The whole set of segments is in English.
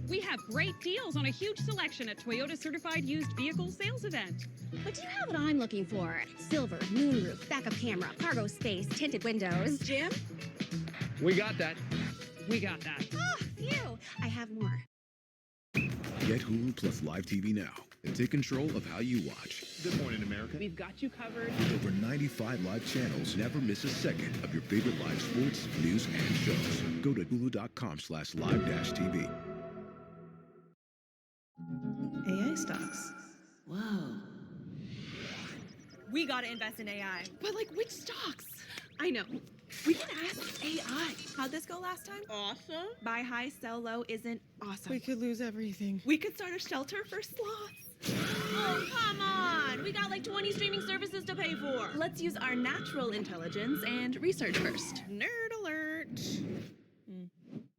We have great deals on a huge selection at Toyota Certified Used Vehicle Sales Event. But do you have what I'm looking for? Silver, moonroof, backup camera, cargo space, tinted windows. Jim? We got that. We got that. Oh, phew. I have more. Get Hulu Plus Live TV now and take control of how you watch. Good morning, America. We've got you covered. With over 95 live channels, never miss a second of your favorite live sports, news, and shows. Go to hulu.com/live-tv. AI stocks. Whoa. We gotta invest in AI. But like, which stocks? I know. We can ask AI. How'd this go last time? Awesome. Buy high, sell low isn't awesome. We could lose everything. We could start a shelter for sloths. Oh, come on. We got like 20 streaming services to pay for. Let's use our natural intelligence and research first. Nerd alert.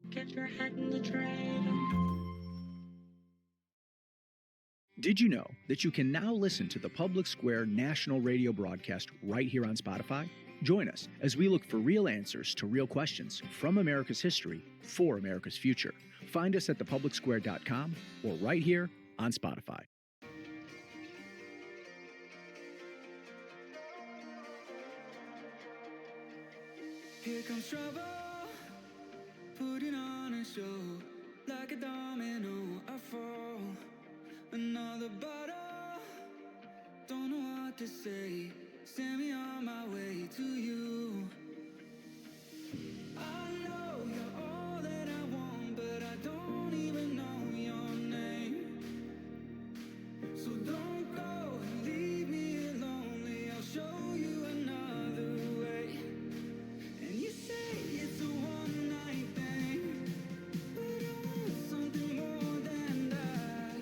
Get your head in the trade. Did you know that you can now listen to the Public Square national radio broadcast right here on Spotify? Join us as we look for real answers to real questions from America's history for America's future. Find us at thepublicsquare.com or right here on Spotify. Here comes trouble, putting on a show, like a domino, I fall. Another bottle, don't know what to say. Send me on my way to you. I know you're all that I want, but I don't even know your name. So don't go and leave me lonely. I'll show you another way. And you say it's a one-night thing, but I want something more than that.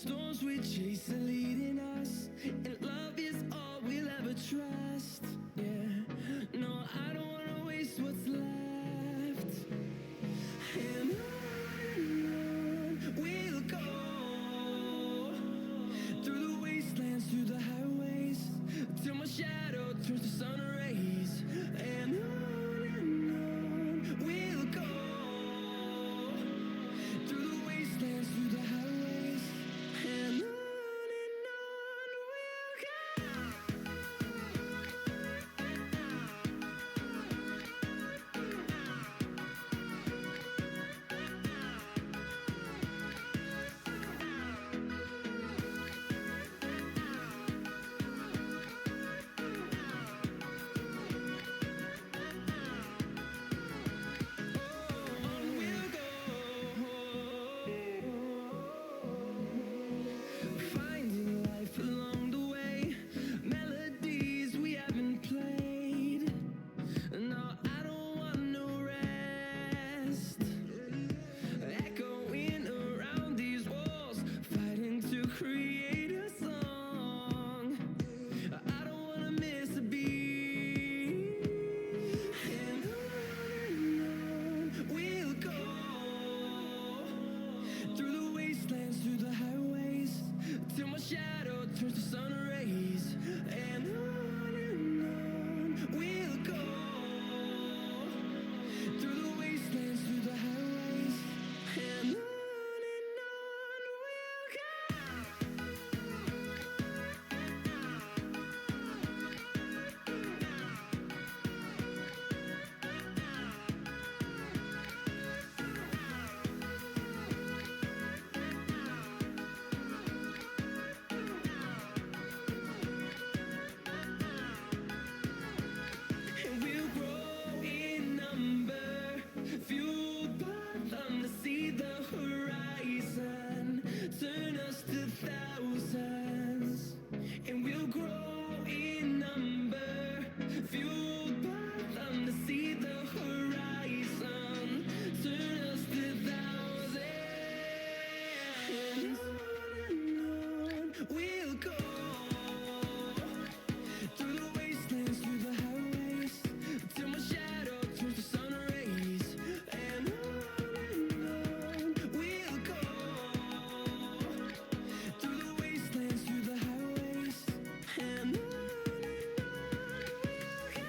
storms we chase are leading us, and love is all we'll ever trust. Yeah, no, I don't wanna waste what's left. And on we'll go, through the wastelands, through the highways, till my shadow turns to sun rays. And on we'll go, through the wastelands, through the highways, and on we'll go. Finding life along the way, melodies we haven't played. No, I don't want no rest. Echoing around these walls, fighting to create a song. I don't wanna miss a beat. And on we'll go, through the wastelands, through the highways, till my shadow turns to sun rays. And on we'll go, through the wastelands, through the highways, and on we'll go. And we'll grow in number, fueled by them to see the horizon, turn us to thousands. And we'll grow in number, fueled by them to see the horizon, turn us to thousands. And on we'll go, through the wastelands, through the highways, till my shadow turns to sun rays. And on we'll go, through the wastelands, through the highways, and on we'll go.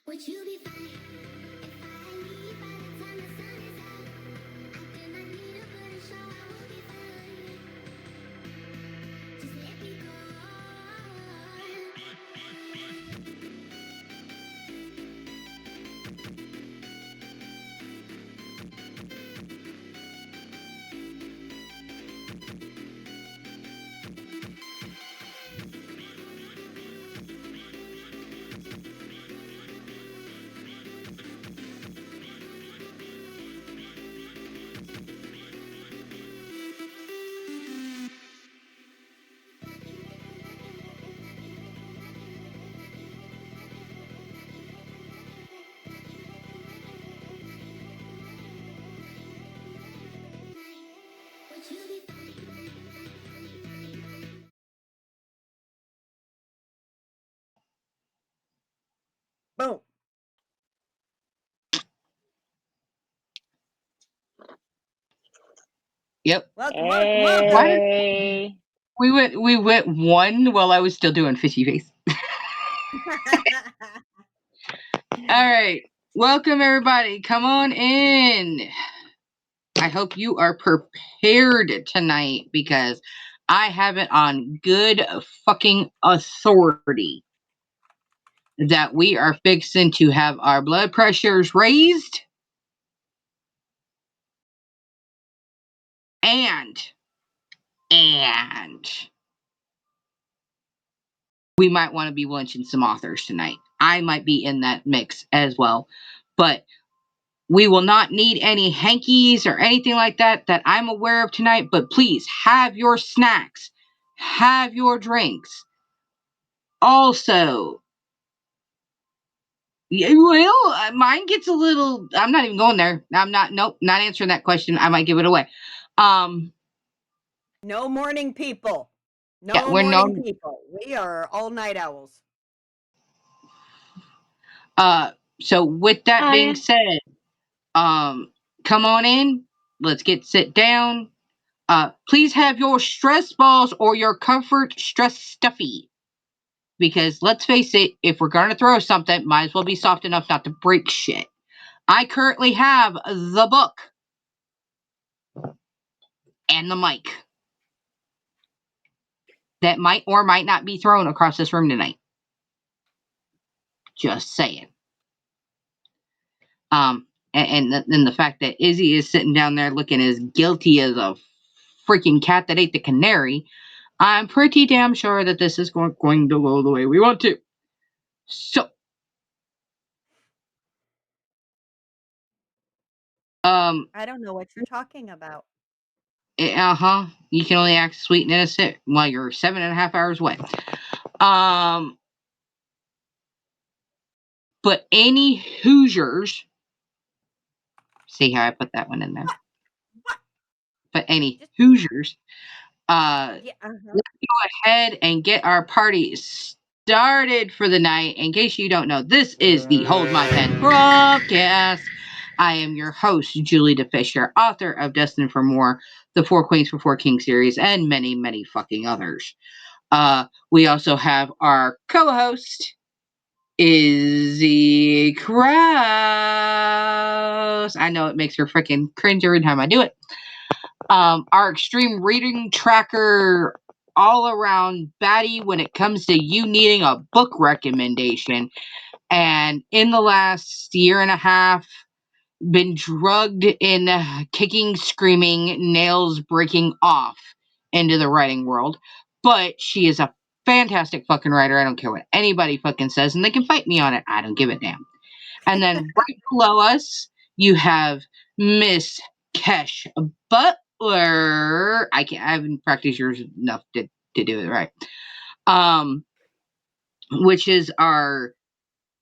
Would you be fine if I leave by the time the sun is out? I do not need a burning show, I will be fine. Just let me go. Would you be fine? Boom. Yep. Welcome, welcome, welcome. Why did- we went one while I was still doing fishy face. All right. Welcome everybody. Come on in. I hope you are prepared tonight because I have it on good fucking authority that we are fixing to have our blood pressures raised and we might want to be lunching some authors tonight. I might be in that mix as well. But we will not need any hankies or anything like that that I'm aware of tonight. But please have your snacks. have your drinks. Also, yeah, well, mine gets a little. I'm not even going there. I'm not. Nope, not answering that question. I might give it away. Um, No morning people. yeah, No we're morning no. people. We are all night owls. Uh, so with that being Hi. said, come on in. Let's sit down. Please have your stress balls or your comfort stress stuffy. Because let's face it, if we're gonna throw something, might as well be soft enough not to break shit. I currently have the book and the mic that might or might not be thrown across this room tonight. Just saying. And the fact that Izzy is sitting down there looking as guilty as a freaking cat that ate the canary, I'm pretty damn sure that this is going to go the way we want to. So, I don't know what you're talking about. you can only act sweet and innocent while you're 7.5 hours away. Um, but any Hoosiers, see how I put that one in there? But any Just Hoosiers, yeah. let's go ahead and get our party started for the night. In case you don't know, this is the Hold My Pen Promptcast. I am your host, Julie DeFisher, author of Destined for More, the Four Queens for Four Kings series, and many, many fucking others. We also have our co-host, Izzy Krause. I know it makes her freaking cringe every time I do it. Our extreme reading tracker, all around baddie when it comes to you needing a book recommendation. And in the last year and a half, been drugged in kicking, screaming, nails breaking off into the writing world. But she is a fantastic fucking writer. I don't care what anybody fucking says, and they can fight me on it. I don't give a damn. And then right below us, you have Miss Kesh Butler. I haven't practiced yours enough to do it right. Um, which is our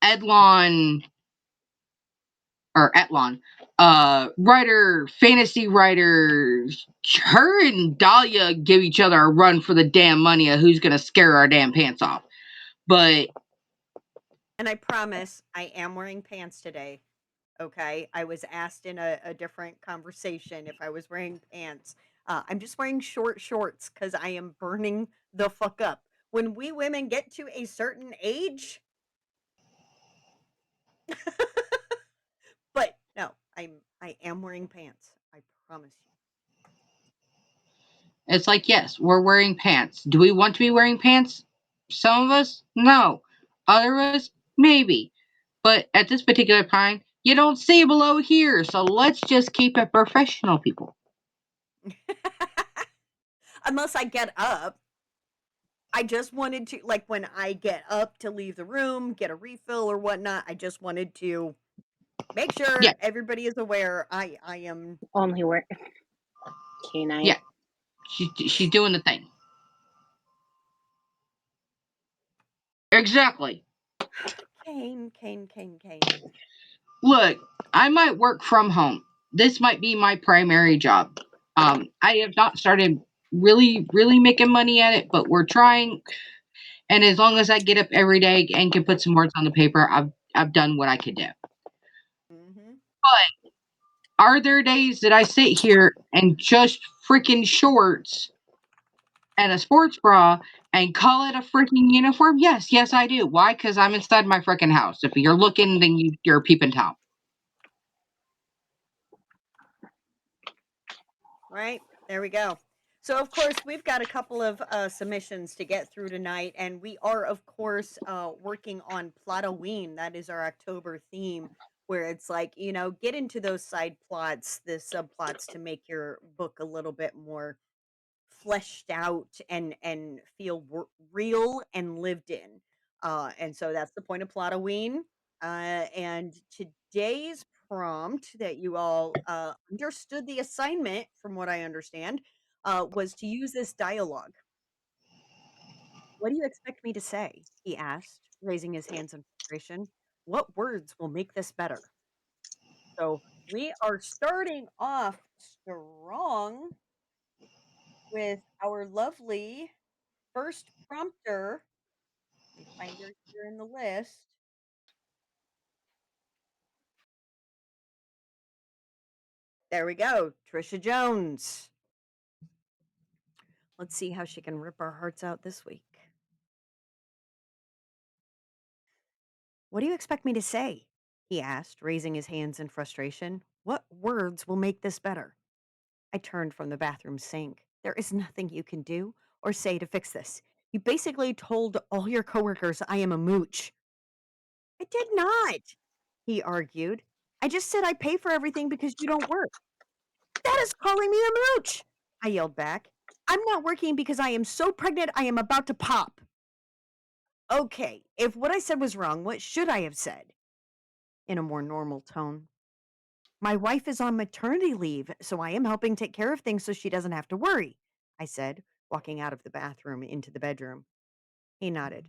Edlon or Etlon, writer, fantasy writer. Her and Dahlia give each other a run for the damn money of who's gonna scare our damn pants off. But And I promise I am wearing pants today. Okay. I was asked in a different conversation if I was wearing pants. I'm just wearing short shorts because I am burning the fuck up. When we women get to a certain age, but no, I am wearing pants. I promise you. it's like, yes, we're wearing pants. Do we want to be wearing pants? Some of us, no. Other of us, maybe. But at this particular time, you don't see below here. So let's just keep it professional, people. Unless I get up. I just wanted to, like, when I get up to leave the room, get a refill or whatnot, I just wanted to make Yeah, sure everybody is aware I am. Only work K-night. yeah. She's doing the thing. Exactly. Kane. Look, I might work from home. This might be my primary job. I have not started really making money at it, but we're trying. And as long as I get up every day and can put some words on the paper, I've done what I could do. Hmm. But are there days that I sit here and just freaking shorts and a sports bra and call it a freaking uniform? Yes, I do. Why? Because I'm inside my freaking house. If you're looking, then you're a peeping Tom. Right? There we go. So, of course, we've got a couple of submissions to get through tonight, and we are, of course, working on Plotoween. That is our October theme, where it's like, get into those side plots, the subplots to make your book a little bit more fleshed out and feel real and lived in. And so that's the point of Plotoween. And today's prompt that you all understood the assignment, from what I understand, was to use this dialogue. What do you expect me to say? He asked, raising his hands in frustration. What words will make this better? So we are starting off strong with our lovely first prompter. Let me find her here in the list. There we go. Trisha Jones. Let's see how she can rip our hearts out this week. What do you expect me to say? He asked, raising his hands in frustration. What words will make this better? I turned from the bathroom sink. There is nothing you can do or say to fix this. You basically told all your coworkers I am a mooch. I did not, he argued. I just said I pay for everything because you don't work. That is calling me a mooch, I yelled back. I'm not working because I am so pregnant I am about to pop. Okay, if what I said was wrong, what should I have said? In a more normal tone. My wife is on maternity leave, so I am helping take care of things so she doesn't have to worry, I said, walking out of the bathroom into the bedroom. He nodded.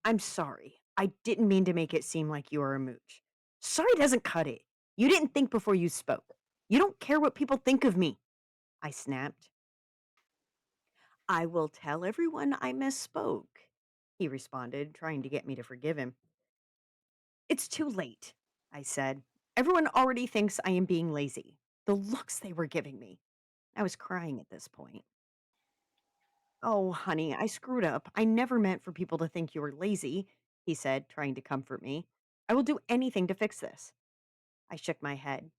I'm sorry. I didn't mean to make it seem like you are a mooch. Sorry doesn't cut it. You didn't think before you spoke. You don't care what people think of me, I snapped. I will tell everyone I misspoke, he responded, trying to get me to forgive him. It's too late, I said. Everyone already thinks I am being lazy. The looks they were giving me. I was crying at this point. Oh, honey, I screwed up. I never meant for people to think you were lazy, he said, trying to comfort me. I will do anything to fix this. I shook my head.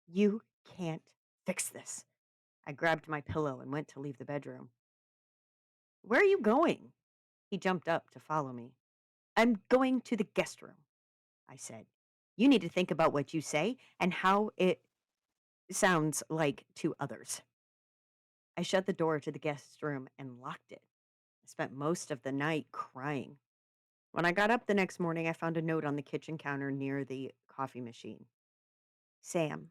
You can't fix this. I grabbed my pillow and went to leave the bedroom. Where are you going? He jumped up to follow me. I'm going to the guest room, I said. You need to think about what you say and how it sounds like to others. I shut the door to the guest room and locked it. I spent most of the night crying. When I got up the next morning, I found a note on the kitchen counter near the coffee machine. Sam,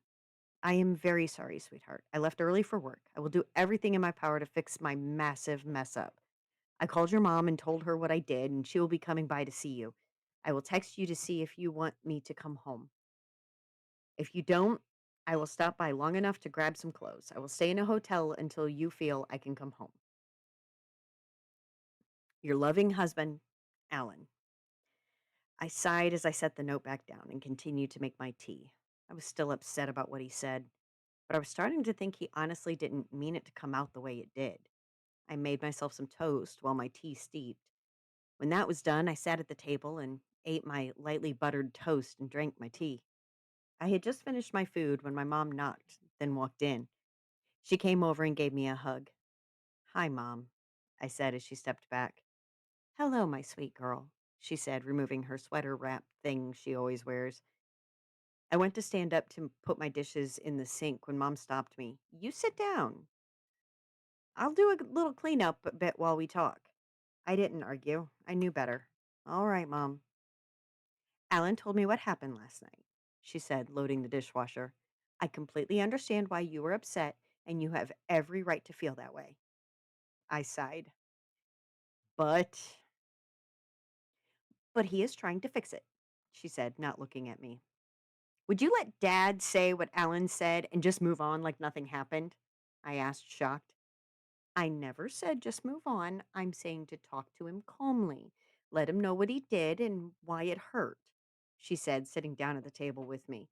I am very sorry, sweetheart. I left early for work. I will do everything in my power to fix my massive mess up. I called your mom and told her what I did, and she will be coming by to see you. I will text you to see if you want me to come home. If you don't, I will stop by long enough to grab some clothes. I will stay in a hotel until you feel I can come home. Your loving husband, Alan. I sighed as I set the note back down and continued to make my tea. I was still upset about what he said, but I was starting to think he honestly didn't mean it to come out the way it did. I made myself some toast while my tea steeped. When that was done, I sat at the table and ate my lightly buttered toast and drank my tea. I had just finished my food when my mom knocked, then walked in. She came over and gave me a hug. Hi, Mom, I said as she stepped back. Hello, my sweet girl, she said, removing her sweater wrap thing she always wears. I went to stand up to put my dishes in the sink when Mom stopped me. You sit down. I'll do a little cleanup a bit while we talk. I didn't argue. I knew better. All right, Mom. Alan told me what happened last night, she said, loading the dishwasher. I completely understand why you were upset, and you have every right to feel that way. I sighed. But he is trying to fix it, she said, not looking at me. Would you let Dad say what Alan said and just move on like nothing happened? I asked, shocked. I never said just move on. I'm saying to talk to him calmly. Let him know what he did and why it hurt, she said, sitting down at the table with me.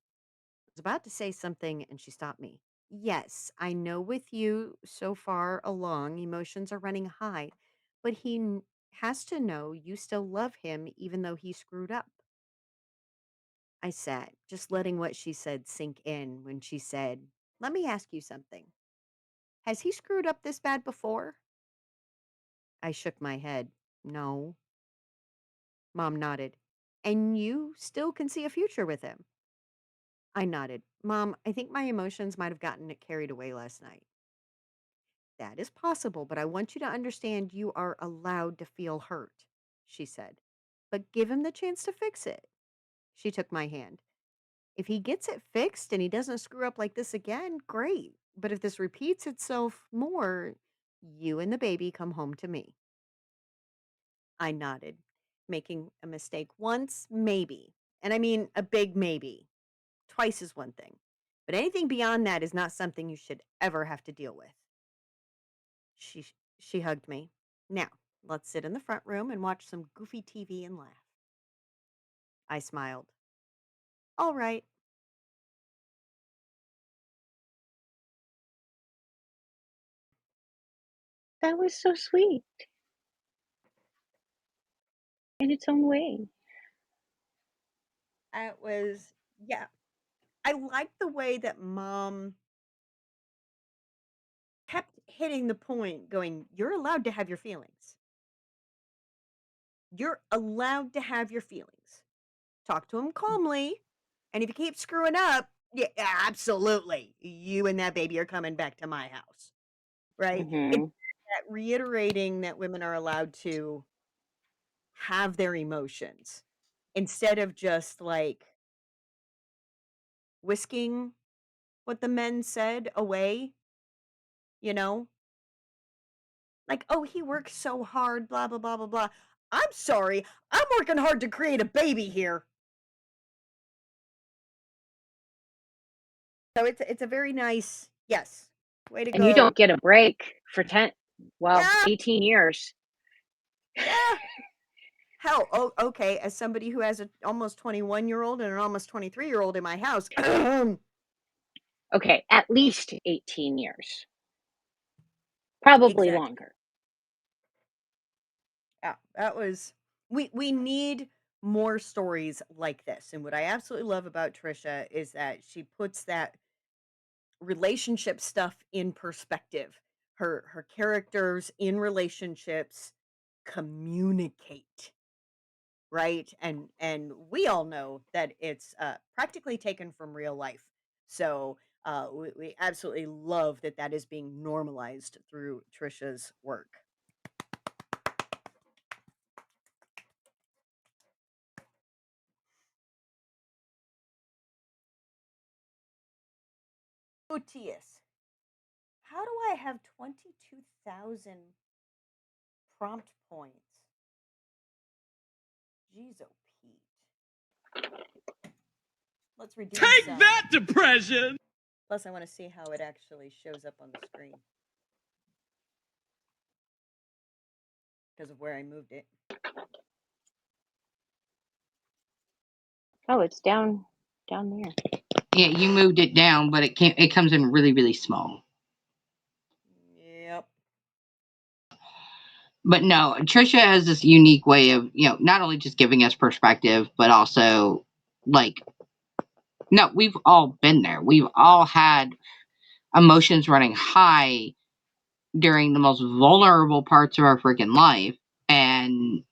I was about to say something and she stopped me. Yes, I know with you so far along, emotions are running high, but has to know you still love him even though he screwed up. I sat, just letting what she said sink in when she said, let me ask you something. Has he screwed up this bad before? I shook my head. No. Mom nodded. And you still can see a future with him? I nodded. Mom, I think my emotions might have gotten it carried away last night. That is possible, but I want you to understand you are allowed to feel hurt, she said. But give him the chance to fix it. She took my hand. If he gets it fixed and he doesn't screw up like this again, great. But if this repeats itself more, you and the baby come home to me. I nodded. Making a mistake once, maybe. And I mean a big maybe. Twice is one thing. But anything beyond that is not something you should ever have to deal with. She hugged me. Now, let's sit in the front room and watch some goofy TV and laugh. I smiled. All right. That was so sweet. In its own way. It was, yeah. I like the way that mom kept hitting the point, going, you're allowed to have your feelings. You're allowed to have your feelings. Talk to him calmly. And if you keep screwing up, yeah, absolutely. You and that baby are coming back to my house. Right? It's Mm-hmm. that reiterating that women are allowed to have their emotions instead of just like whisking what the men said away, you know? Like, oh, he works so hard, blah, blah, blah, blah, blah. I'm sorry. I'm working hard to create a baby here. So it's a very nice, yes, way to And you go. don't get a break for Yeah, 18 years. yeah. Hell, oh, okay. As somebody who has an almost 21-year-old and an almost 23-year-old in my house, Okay, at least 18 years. Probably exactly. longer. Yeah, that was we need more stories like this. And what I absolutely love about Trisha is that she puts that relationship stuff in perspective. Her characters in relationships communicate, right? And we all know that it's practically taken from real life. So we absolutely love that that is being normalized through Trisha's work. Otius, how do I have 22,000 prompt points? Jeez, oh Pete. Let's redeem Take some. that, depression! Plus, I want to see how it actually shows up on the screen because of where I moved it. Oh, it's down there. Yeah, you moved it down, but it comes in really, really small. Yep. But no, Trisha has this unique way of, not only just giving us perspective, but also like, no, we've all been there. We've all had emotions running high during the most vulnerable parts of our freaking life, and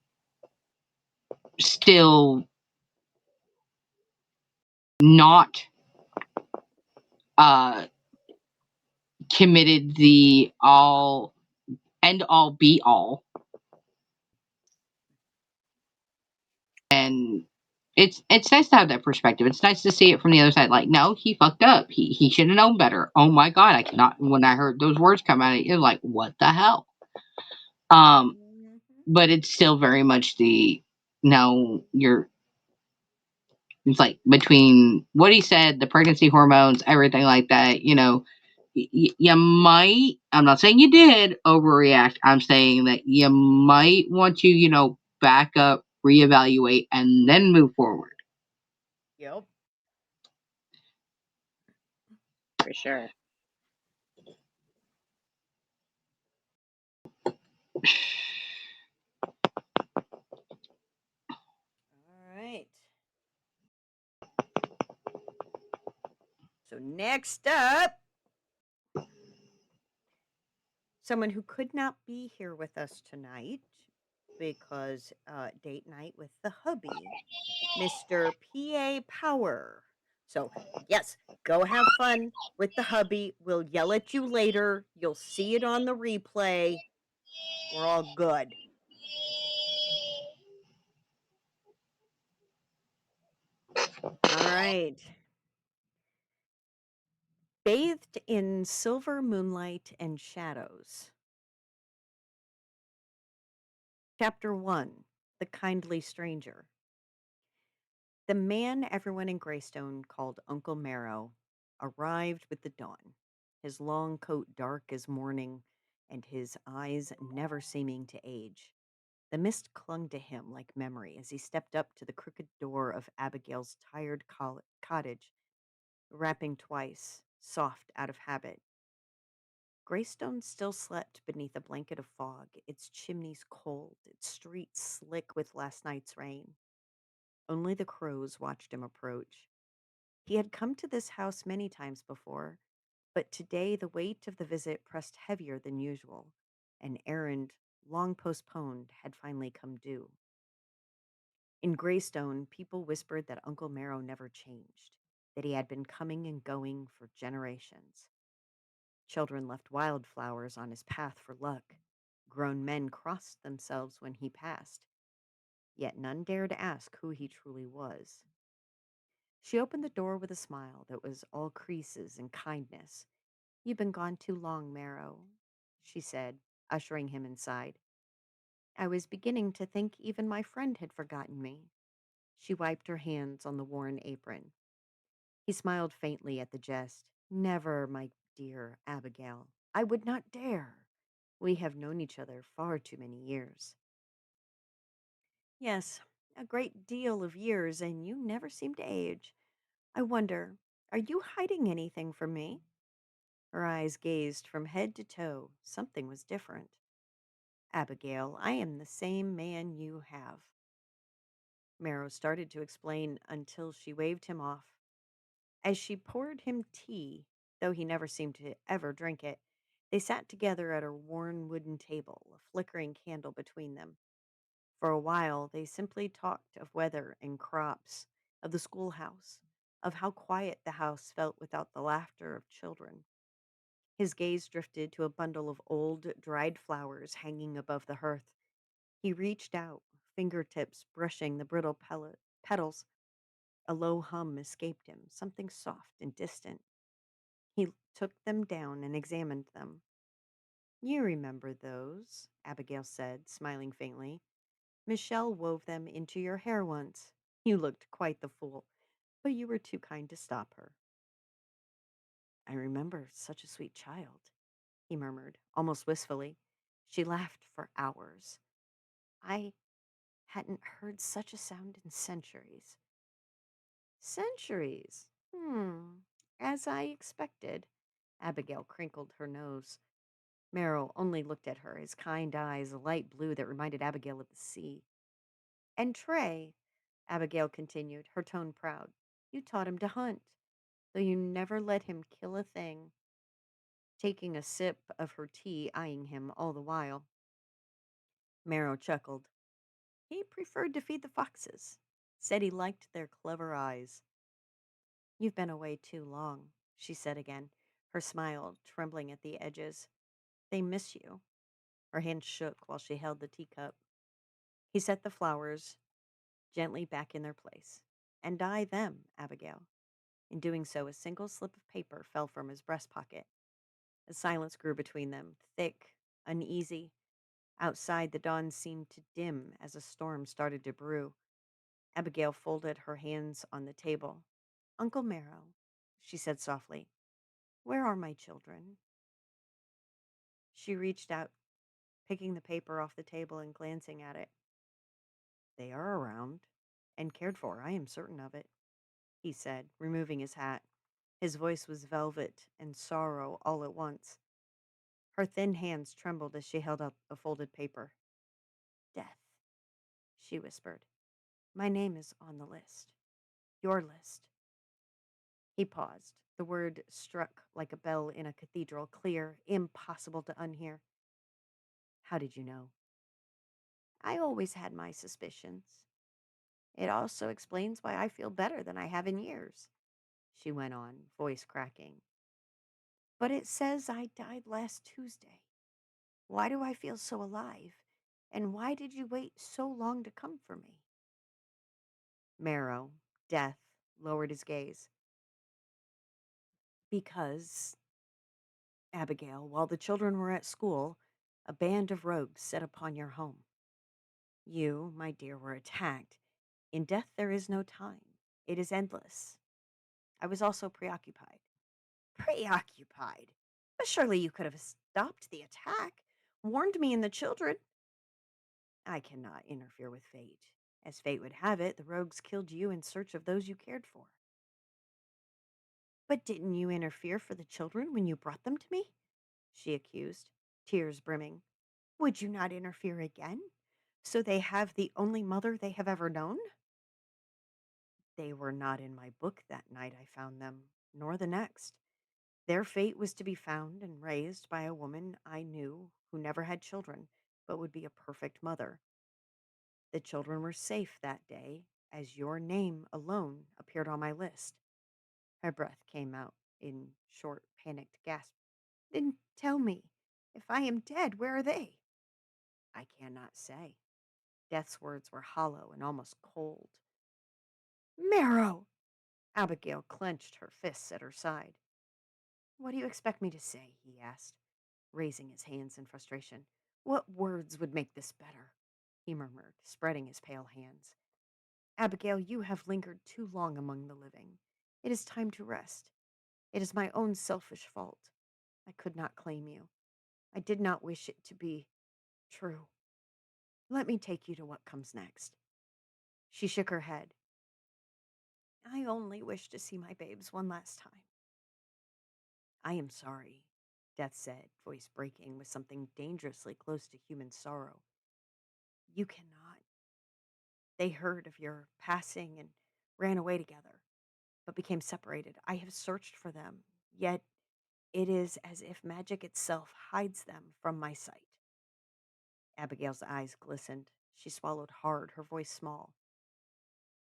still not committed the all end all be all. And it's nice to have that perspective. It's nice to see it from the other side. Like, no, he fucked up. He should have known better. Oh my god, I cannot. When I heard those words come out, it was like, what the hell? But it's still very much the no. It's like between what he said, the pregnancy hormones, everything like that. You might. I'm not saying you did overreact. I'm saying that you might want to, back up, reevaluate, and then move forward. Yep. For sure. All right. So next up, someone who could not be here with us tonight because date night with the hubby, Mr. PA Power. So, yes, go have fun with the hubby. We'll yell at you later. You'll see it on the replay. We're all good. All right. Bathed in silver moonlight and shadows. Chapter 1: The Kindly Stranger. The man everyone in Greystone called Uncle Marrow arrived with the dawn, his long coat dark as morning and his eyes never seeming to age. The mist clung to him like memory as he stepped up to the crooked door of Abigail's tired cottage, rapping twice, soft out of habit. Greystone still slept beneath a blanket of fog, its chimneys cold, its streets slick with last night's rain. Only the crows watched him approach. He had come to this house many times before, but today the weight of the visit pressed heavier than usual. An errand, long postponed, had finally come due. In Greystone, people whispered that Uncle Marrow never changed, that he had been coming and going for generations. Children left wildflowers on his path for luck. Grown men crossed themselves when he passed, yet none dared ask who he truly was. She opened the door with a smile that was all creases and kindness. "You've been gone too long, Marrow," she said, ushering him inside. "I was beginning to think even my friend had forgotten me." She wiped her hands on the worn apron. He smiled faintly at the jest. "Never, my dear Abigail. I would not dare. We have known each other far too many years." "Yes, a great deal of years, and you never seem to age. I wonder, are you hiding anything from me?" Her eyes gazed from head to toe. Something was different. "Abigail, I am the same man you have." Marrow started to explain until she waved him off. As she poured him tea, though he never seemed to ever drink it, they sat together at a worn wooden table, a flickering candle between them. For a while, they simply talked of weather and crops, of the schoolhouse, of how quiet the house felt without the laughter of children. His gaze drifted to a bundle of old, dried flowers hanging above the hearth. He reached out, fingertips brushing the brittle petals. A low hum escaped him, something soft and distant. He took them down and examined them. "You remember those," Abigail said, smiling faintly. "Michelle wove them into your hair once. You looked quite the fool, but you were too kind to stop her." "I remember such a sweet child," he murmured, almost wistfully. She laughed for hours. "I hadn't heard such a sound in centuries." "Centuries? As I expected." Abigail crinkled her nose. Merrill only looked at her, his kind eyes a light blue that reminded Abigail of the sea. "And Trey," Abigail continued, her tone proud, "you taught him to hunt, though you never let him kill a thing." Taking a sip of her tea, eyeing him all the while. Marrow chuckled. "He preferred to feed the foxes. Said he liked their clever eyes." "You've been away too long," she said again, her smile trembling at the edges. "They miss you." Her hand shook while she held the teacup. He set the flowers gently back in their place. "And dye them, Abigail." In doing so, a single slip of paper fell from his breast pocket. A silence grew between them, thick, uneasy. Outside, the dawn seemed to dim as a storm started to brew. Abigail folded her hands on the table. "Uncle Marrow," she said softly, "where are my children?" She reached out, picking the paper off the table and glancing at it. "They are around and cared for, I am certain of it," he said, removing his hat. His voice was velvet and sorrow all at once. Her thin hands trembled as she held out a folded paper. "Death," she whispered. "My name is on the list. Your list." He paused. The word struck like a bell in a cathedral, clear, impossible to unhear. "How did you know?" "I always had my suspicions. It also explains why I feel better than I have in years," she went on, voice cracking. "But it says I died last Tuesday. Why do I feel so alive? And why did you wait so long to come for me?" Marrow, death, lowered his gaze. "Because, Abigail, while the children were at school, a band of rogues set upon your home. You, my dear, were attacked. In death, there is no time, it is endless. I was also preoccupied. Preoccupied? But surely you could have stopped the attack, warned me and the children. I cannot interfere with fate. As fate would have it, the rogues killed you in search of those you cared for. But didn't you interfere for the children when you brought them to me? She accused, tears brimming. Would you not interfere again? So they have the only mother they have ever known? They were not in my book that night I found them, nor the next. Their fate was to be found and raised by a woman I knew who never had children, but would be a perfect mother. The children were safe that day, as your name alone appeared on my list. Her breath came out in short, panicked gasps. Then tell me, if I am dead, where are they? I cannot say. Death's words were hollow and almost cold. Marrow! Abigail clenched her fists at her side. What do you expect me to say? He asked, raising his hands in frustration. What words would make this better? He murmured, spreading his pale hands. Abigail, you have lingered too long among the living. It is time to rest. It is my own selfish fault. I could not claim you. I did not wish it to be true. Let me take you to what comes next. She shook her head. I only wish to see my babes one last time. I am sorry, Death said, voice breaking with something dangerously close to human sorrow. You cannot. They heard of your passing and ran away together, but became separated. I have searched for them, yet it is as if magic itself hides them from my sight. Abigail's eyes glistened. She swallowed hard, her voice small.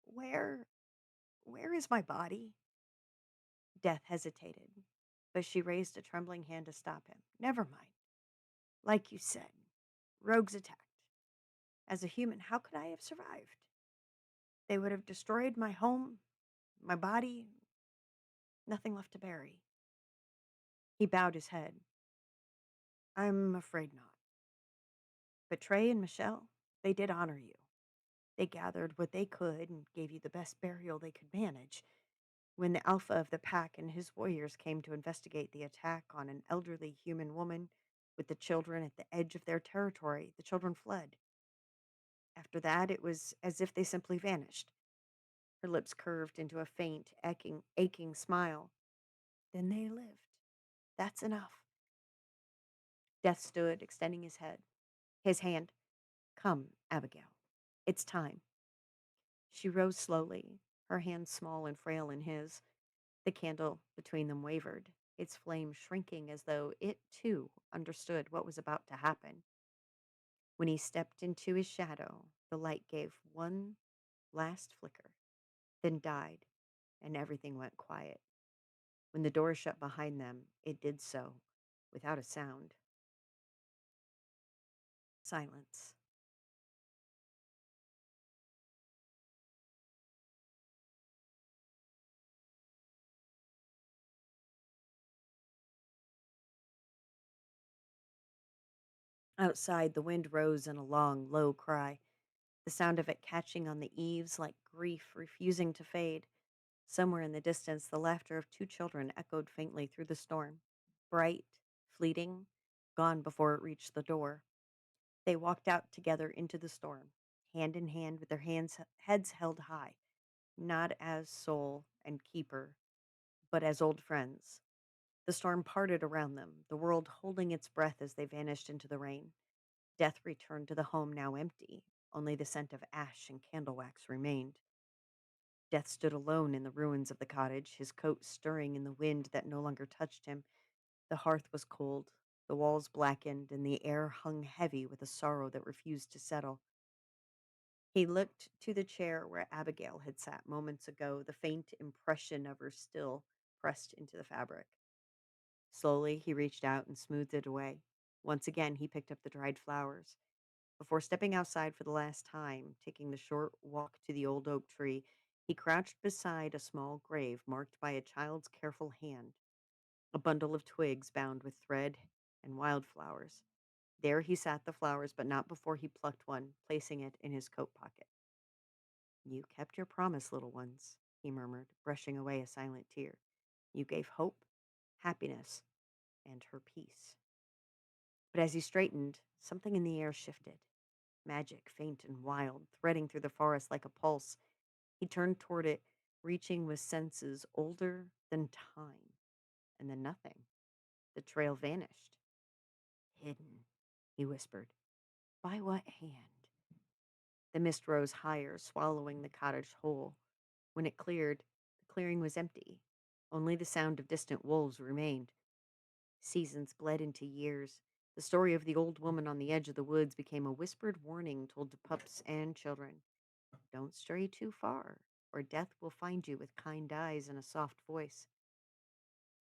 Where, where is my body? Death hesitated, but she raised a trembling hand to stop him. Never mind. Like you said, rogues attacked. As a human, how could I have survived? They would have destroyed my home, my body, nothing left to bury. He bowed his head. I'm afraid not. But Trey and Michelle, they did honor you. They gathered what they could and gave you the best burial they could manage. When the alpha of the pack and his warriors came to investigate the attack on an elderly human woman with the children at the edge of their territory, the children fled. After that, it was as if they simply vanished. Her lips curved into a faint, aching smile. Then they lived. That's enough. Death stood, extending his hand. Come, Abigail. It's time. She rose slowly, her hand small and frail in his. The candle between them wavered, its flame shrinking as though it, too, understood what was about to happen. When he stepped into his shadow, the light gave one last flicker, then died, and everything went quiet. When the door shut behind them, it did so, without a sound. Silence. Outside, the wind rose in a long, low cry, the sound of it catching on the eaves like grief refusing to fade. Somewhere in the distance, the laughter of two children echoed faintly through the storm, bright, fleeting, gone before it reached the door. They walked out together into the storm, hand in hand with their heads held high, not as soul and keeper, but as old friends. The storm parted around them, the world holding its breath as they vanished into the rain. Death returned to the home now empty. Only the scent of ash and candle wax remained. Death stood alone in the ruins of the cottage, his coat stirring in the wind that no longer touched him. The hearth was cold, the walls blackened, and the air hung heavy with a sorrow that refused to settle. He looked to the chair where Abigail had sat moments ago, the faint impression of her still pressed into the fabric. Slowly, he reached out and smoothed it away. Once again, he picked up the dried flowers. Before stepping outside for the last time, taking the short walk to the old oak tree, he crouched beside a small grave marked by a child's careful hand, a bundle of twigs bound with thread and wildflowers. There he sat the flowers, but not before he plucked one, placing it in his coat pocket. You kept your promise, little ones, he murmured, brushing away a silent tear. You gave hope, happiness, and her peace. But as he straightened, something in the air shifted. Magic, faint and wild, threading through the forest like a pulse. He turned toward it, reaching with senses older than time. And then nothing. The trail vanished. Hidden, he whispered. By what hand? The mist rose higher, swallowing the cottage whole. When it cleared, the clearing was empty. Only the sound of distant wolves remained. Seasons bled into years. The story of the old woman on the edge of the woods became a whispered warning told to pups and children. Don't stray too far, or death will find you with kind eyes and a soft voice.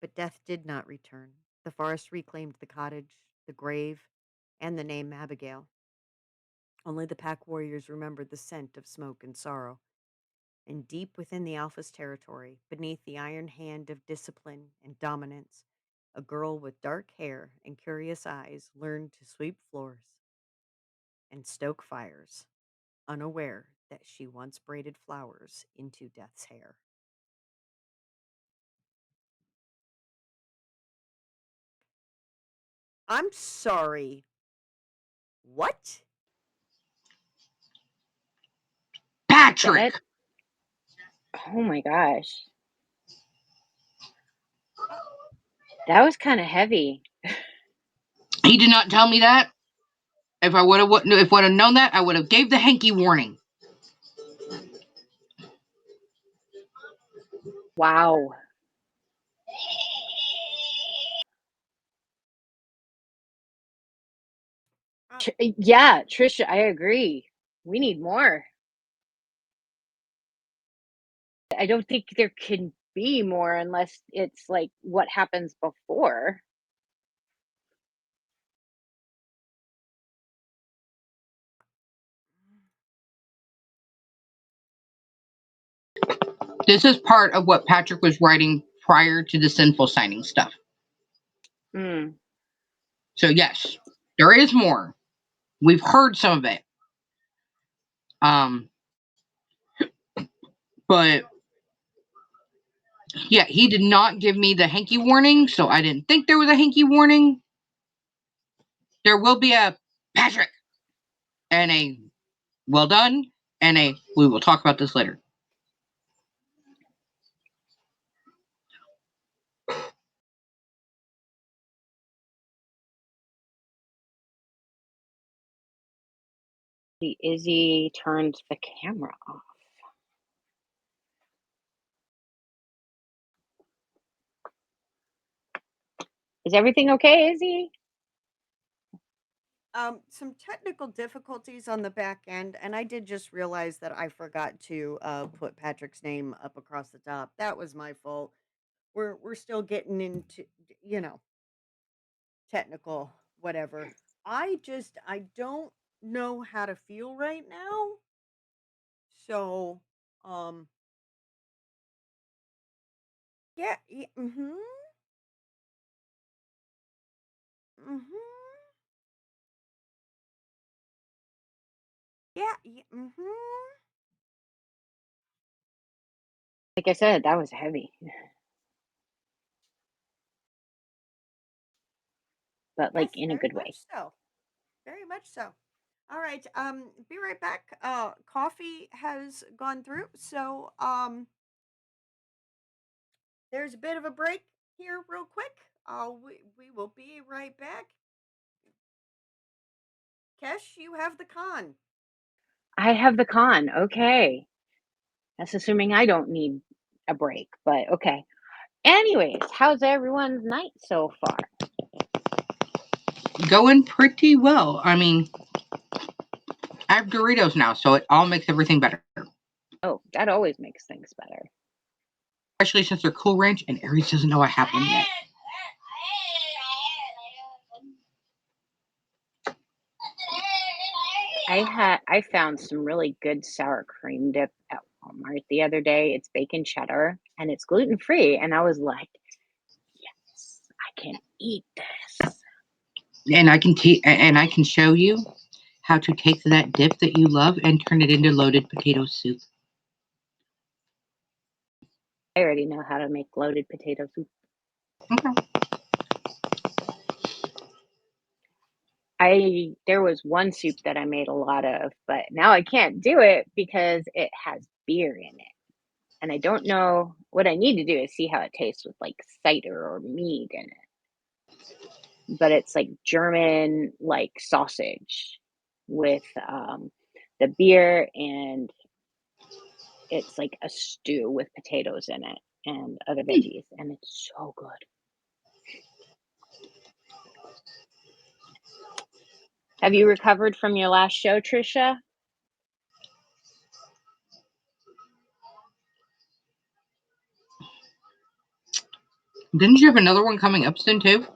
But death did not return. The forest reclaimed the cottage, the grave, and the name Abigail. Only the pack warriors remembered the scent of smoke and sorrow. And deep within the Alpha's territory, beneath the iron hand of discipline and dominance, a girl with dark hair and curious eyes learned to sweep floors and stoke fires, unaware that she once braided flowers into death's hair. I'm sorry. What? Patrick! Oh my gosh. Uh, That was kind of heavy. He did not tell me that. If I would have known that, I would have gave the hanky warning. Wow. Yeah, Trisha, I agree. We need more. I don't think there can be more unless it's like what happens before. This is part of what Patrick was writing prior to the sinful signing stuff. Mm. So yes, there is more. We've heard some of it. But yeah, he did not give me the hanky warning, so I didn't think there was a hanky warning. There will be a Patrick and a well done and a we will talk about this later. Izzy turned the camera off. Is everything okay, Izzy? Some technical difficulties on the back end, and I did just realize that I forgot to put Patrick's name up across the top. That was my fault. We're still getting into technical whatever. I don't know how to feel right now. So, um, yeah, mhm, mhm, mhm. Like I said, that was heavy. But like Yes, in a very good much way. so. Very much so. All right, be right back. Coffee has gone through, so there's a bit of a break here, real quick. We will be right back. Kesh, you have the con. I have the con. Okay. That's assuming I don't need a break, but okay. Anyways, how's everyone's night so far? Going pretty well. I mean, I have Doritos now, so it all makes everything better. Oh, that always makes things better. Especially since they're Cool Ranch and Aries doesn't know I have them yet. I found some really good sour cream dip at Walmart the other day. It's bacon cheddar and it's gluten free, and I was like, yes, I can eat this. And I can show you how to take that dip that you love and turn it into loaded potato soup. I already know how to make loaded potato soup. Okay. There was one soup that I made a lot of, but now I can't do it because it has beer in it. And I don't know what I need to do is see how it tastes with like cider or mead in it. But it's like German like sausage with the beer, and it's like a stew with potatoes in it and other veggies, and it's so good. Have you recovered from your last show, Trisha? Didn't you have another one coming up soon too?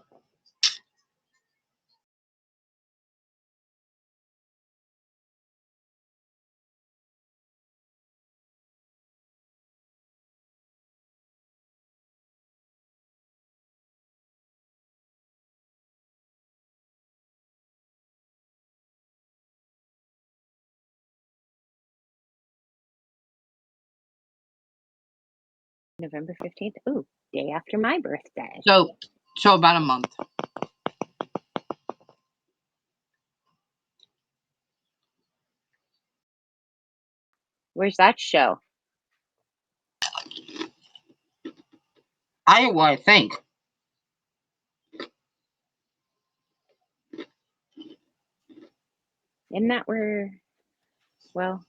November 15th. Ooh, day after my birthday. So about a month. Where's that show? Iowa, I think. Isn't that where, well,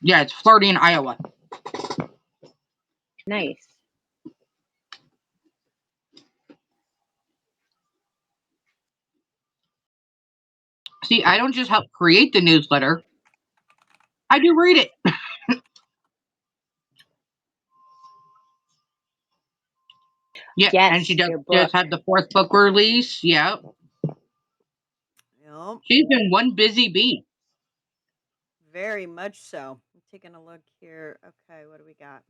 Yeah, it's Floridian, Iowa. nice. See, I don't just help create the newsletter. I do read it. Yeah, and she Yes, does your just book. had the fourth book release. Yeah. Yep. She's been one busy bee. Very much so. I'm taking a look here. Okay, what do we got?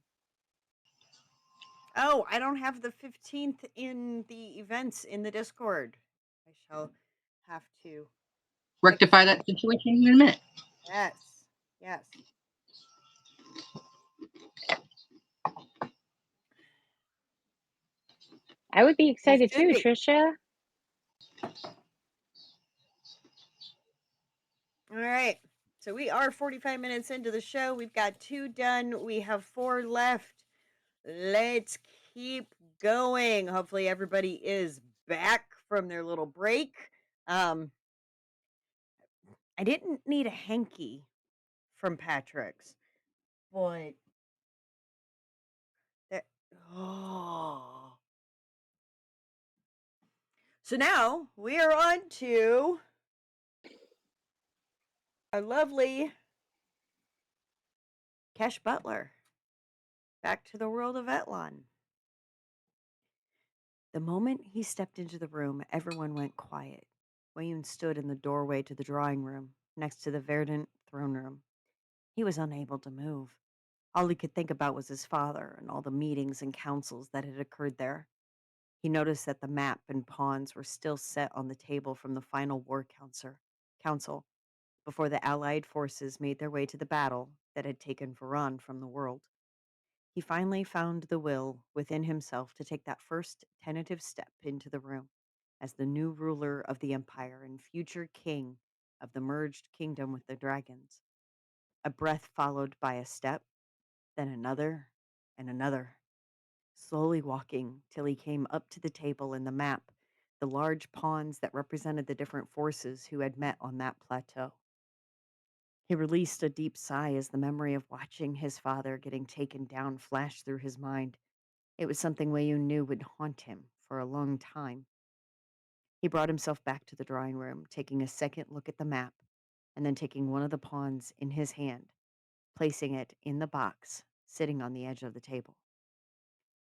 Oh, I don't have the 15th in the events in the Discord. I shall have to fix Rectify that. that situation in a minute. Yes. Yes. I would be You excited should too, be. Trisha. All right. So we are 45 minutes into the show. We've got 2 done. We have 4 left. Let's keep going. Hopefully everybody is back from their little break. I didn't need a hanky from Patrick's, but that, oh. So now we are on to our lovely Cash Butler. Back to the world of Etlon. The moment he stepped into the room, everyone went quiet. William stood in the doorway to the drawing room, next to the verdant throne room. He was unable to move. All he could think about was his father and all the meetings and councils that had occurred there. He noticed that the map and pawns were still set on the table from the final council before the Allied forces made their way to the battle that had taken Varan from the world. He finally found the will within himself to take that first tentative step into the room as the new ruler of the empire and future king of the merged kingdom with the dragons. A breath followed by a step, then another and another, slowly walking till he came up to the table in the map, the large pawns that represented the different forces who had met on that plateau. He released a deep sigh as the memory of watching his father getting taken down flashed through his mind. It was something Weiyun knew would haunt him for a long time. He brought himself back to the drawing room, taking a second look at the map, and then taking one of the pawns in his hand, placing it in the box, sitting on the edge of the table.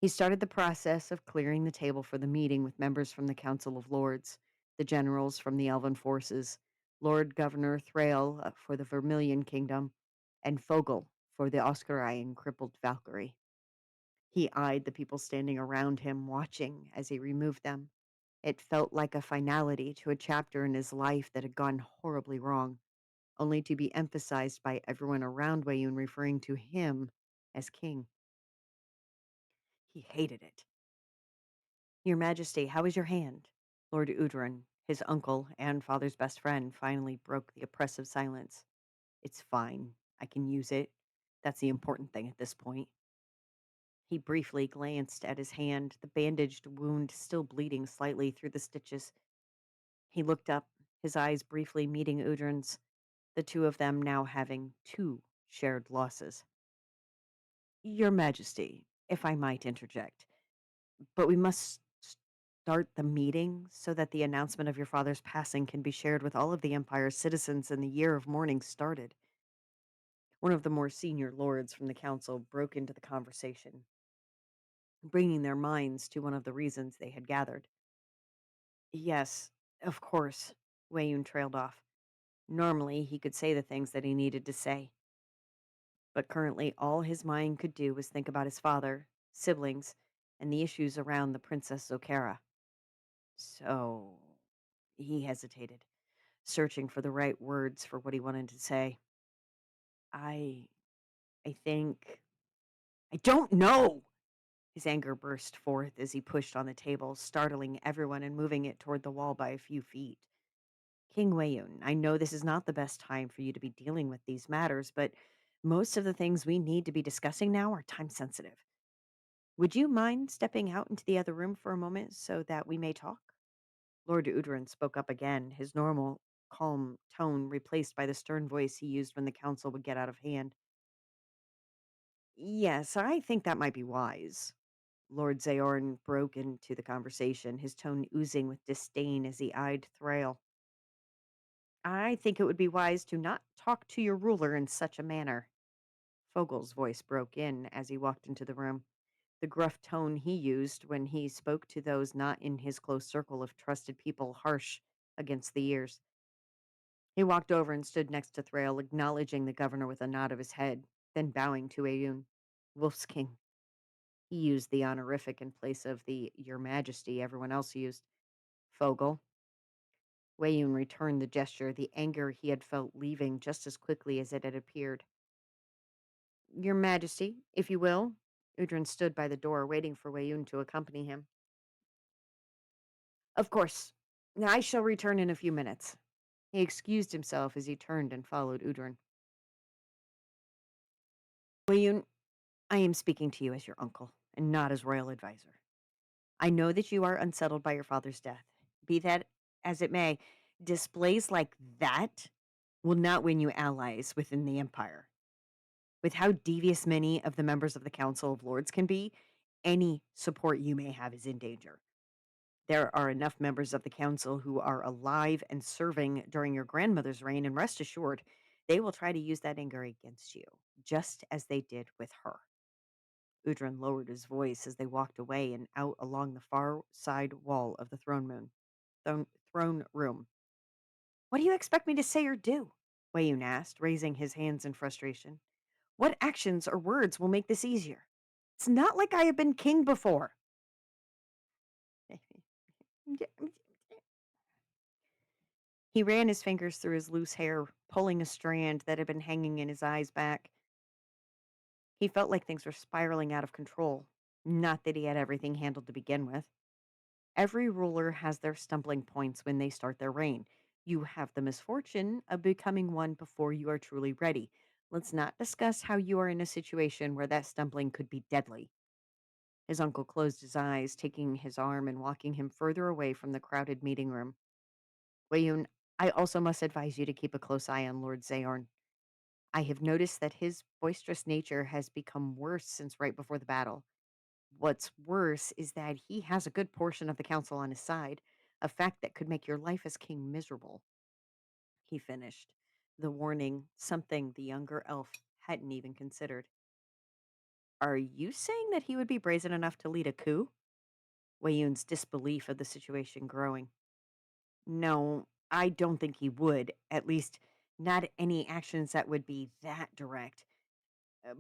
He started the process of clearing the table for the meeting with members from the Council of Lords, the generals from the Elven forces, Lord Governor Thrail for the Vermilion Kingdom, and Fogel for the Oscarine crippled Valkyrie. He eyed the people standing around him, watching as he removed them. It felt like a finality to a chapter in his life that had gone horribly wrong, only to be emphasized by everyone around Wayun referring to him as king. He hated it. Your Majesty, how is your hand? Lord Udrin, his uncle and father's best friend, finally broke the oppressive silence. It's fine. I can use it. That's the important thing at this point. He briefly glanced at his hand, the bandaged wound still bleeding slightly through the stitches. He looked up, his eyes briefly meeting Udrin's, the two of them now having two shared losses. Your Majesty, if I might interject, but we must start the meeting so that the announcement of your father's passing can be shared with all of the Empire's citizens and the year of mourning started. One of the more senior lords from the council broke into the conversation, bringing their minds to one of the reasons they had gathered. Yes, of course, Wayun trailed off. Normally, he could say the things that he needed to say, but currently all his mind could do was think about his father, siblings, and the issues around the Princess Zokara. So he hesitated, searching for the right words for what he wanted to say. I I think I don't know. His anger burst forth as he pushed on the table, startling everyone and moving it toward the wall by a few feet. King Wayun, I know this is not the best time for you to be dealing with these matters, but most of the things we need to be discussing now are time sensitive. Would you mind stepping out into the other room for a moment so that we may talk? Lord Udrin spoke up again, his normal, calm tone replaced by the stern voice he used when the council would get out of hand. Yes, I think that might be wise. Lord Zaorn broke into the conversation, his tone oozing with disdain as he eyed Thrail. I think it would be wise to not talk to your ruler in such a manner. Fogel's voice broke in as he walked into the room, the gruff tone he used when he spoke to those not in his close circle of trusted people harsh against the ears. He walked over and stood next to Thrail, acknowledging the governor with a nod of his head, then bowing to Ayun. Wolf's King. He used the honorific in place of the Your Majesty everyone else used. Fogel. Wayun returned the gesture, the anger he had felt leaving just as quickly as it had appeared. Your Majesty, if you will. Udrin stood by the door, waiting for Wayun to accompany him. Of course. I shall return in a few minutes. He excused himself as he turned and followed Udrin. Wayun, I am speaking to you as your uncle, and not as royal advisor. I know that you are unsettled by your father's death. Be that as it may, displays like that will not win you allies within the Empire. With how devious many of the members of the Council of Lords can be, any support you may have is in danger. There are enough members of the Council who are alive and serving during your grandmother's reign, and rest assured, they will try to use that anger against you, just as they did with her. Udrin lowered his voice as they walked away and out along the far side wall of the throne room. What do you expect me to say or do? Wayun asked, raising his hands in frustration. What actions or words will make this easier? It's not like I have been king before. He ran his fingers through his loose hair, pulling a strand that had been hanging in his eyes back. He felt like things were spiraling out of control. Not that he had everything handled to begin with. Every ruler has their stumbling points when they start their reign. You have the misfortune of becoming one before you are truly ready. Let's not discuss how you are in a situation where that stumbling could be deadly. His uncle closed his eyes, taking his arm and walking him further away from the crowded meeting room. Wayun, I also must advise you to keep a close eye on Lord Zaorn. I have noticed that his boisterous nature has become worse since right before the battle. What's worse is that he has a good portion of the council on his side, a fact that could make your life as king miserable. He finished, the warning something the younger elf hadn't even considered. Are you saying that he would be brazen enough to lead a coup? Wayun's disbelief of the situation growing. No, I don't think he would. At least, not any actions that would be that direct.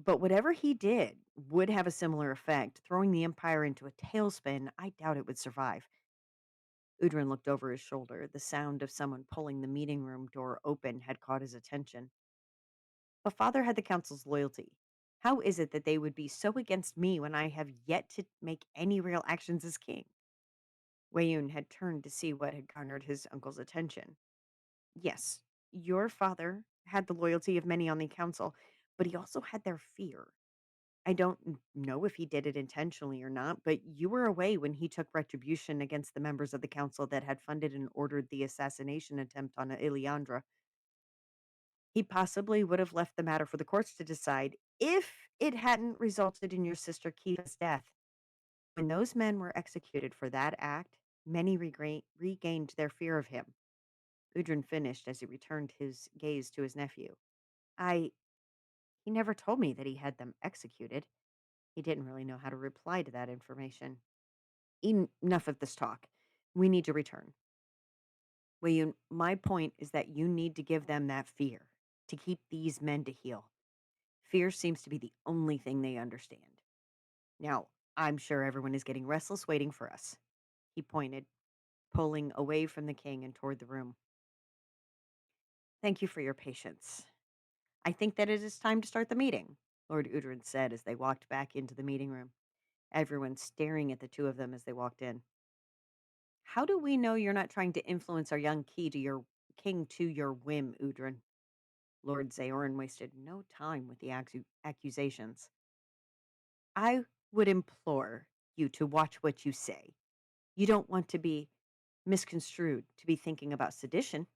But whatever he did would have a similar effect. Throwing the Empire into a tailspin, I doubt it would survive. Udrin looked over his shoulder. The sound of someone pulling the meeting room door open had caught his attention. But father had the council's loyalty. How is it that they would be so against me when I have yet to make any real actions as king? Wayun had turned to see what had garnered his uncle's attention. Yes, your father had the loyalty of many on the council, but he also had their fear. I don't know if he did it intentionally or not, but you were away when he took retribution against the members of the council that had funded and ordered the assassination attempt on Ileandra. He possibly would have left the matter for the courts to decide if it hadn't resulted in your sister Kiva's death. When those men were executed for that act, many regained their fear of him. Udrin finished as he returned his gaze to his nephew. He never told me that he had them executed. He didn't really know how to reply to that information. Enough of this talk. We need to return. Wayun, my point is that you need to give them that fear to keep these men to heal. Fear seems to be the only thing they understand. Now, I'm sure everyone is getting restless waiting for us. He pointed, pulling away from the king and toward the room. Thank you for your patience. I think that it is time to start the meeting, Lord Udrin said as they walked back into the meeting room, everyone staring at the two of them as they walked in. How do we know you're not trying to influence our young king to your whim, Udrin? Lord Zaorin wasted no time with the accusations. I would implore you to watch what you say. You don't want to be misconstrued to be thinking about sedition.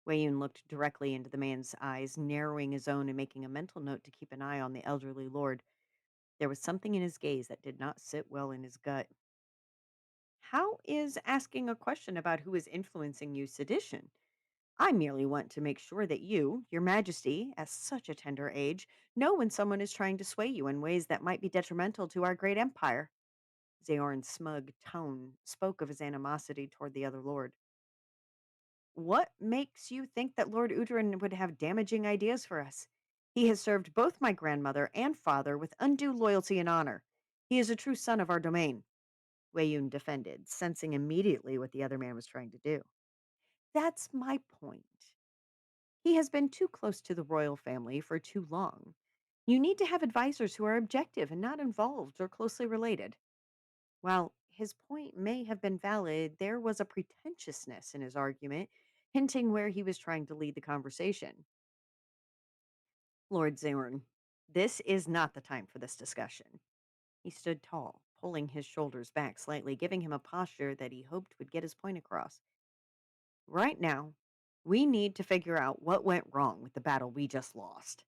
Wayun looked directly into the man's eyes, narrowing his own and making a mental note to keep an eye on the elderly lord. There was something in his gaze that did not sit well in his gut. How is asking a question about who is influencing you sedition? I merely want to make sure that you, your majesty, at such a tender age, know when someone is trying to sway you in ways that might be detrimental to our great empire. Zaorin's smug tone spoke of his animosity toward the other lord. What makes you think that Lord Udrin would have damaging ideas for us? He has served both my grandmother and father with undue loyalty and honor. He is a true son of our domain, Wayun defended, sensing immediately what the other man was trying to do. That's my point. He has been too close to the royal family for too long. You need to have advisors who are objective and not involved or closely related. While his point may have been valid, there was a pretentiousness in his argument, hinting where he was trying to lead the conversation. Lord Zaorin, this is not the time for this discussion. He stood tall, pulling his shoulders back slightly, giving him a posture that he hoped would get his point across. Right now, we need to figure out what went wrong with the battle we just lost.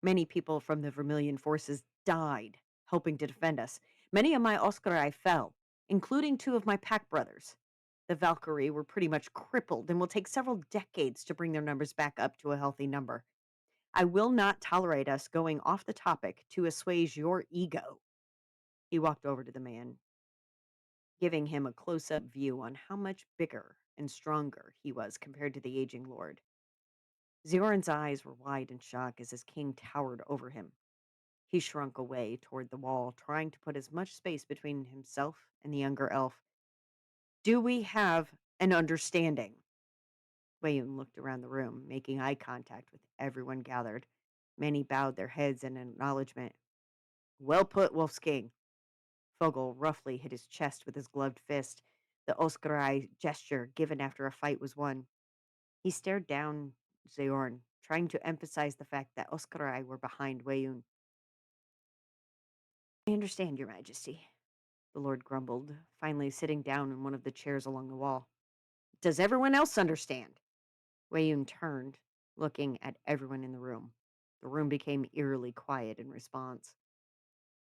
Many people from the Vermilion forces died helping to defend us. Many of my Oscarai fell, including two of my pack brothers. The Valkyrie were pretty much crippled and will take several decades to bring their numbers back up to a healthy number. I will not tolerate us going off the topic to assuage your ego. He walked over to the man, giving him a close up view on how much bigger and stronger he was compared to the aging lord. Ziorin's eyes were wide in shock as his king towered over him. He shrunk away toward the wall, trying to put as much space between himself and the younger elf. Do we have an understanding? Wayun looked around the room, making eye contact with everyone gathered. Many bowed their heads in acknowledgement. Well put, Wolf's King. Fogel roughly hit his chest with his gloved fist, the Oscarai gesture given after a fight was won. He stared down Zeorn, trying to emphasize the fact that Oscarai were behind Wayun. I understand, Your Majesty, the Lord grumbled, finally sitting down in one of the chairs along the wall. Does everyone else understand? Wayun turned, looking at everyone in the room. The room became eerily quiet in response.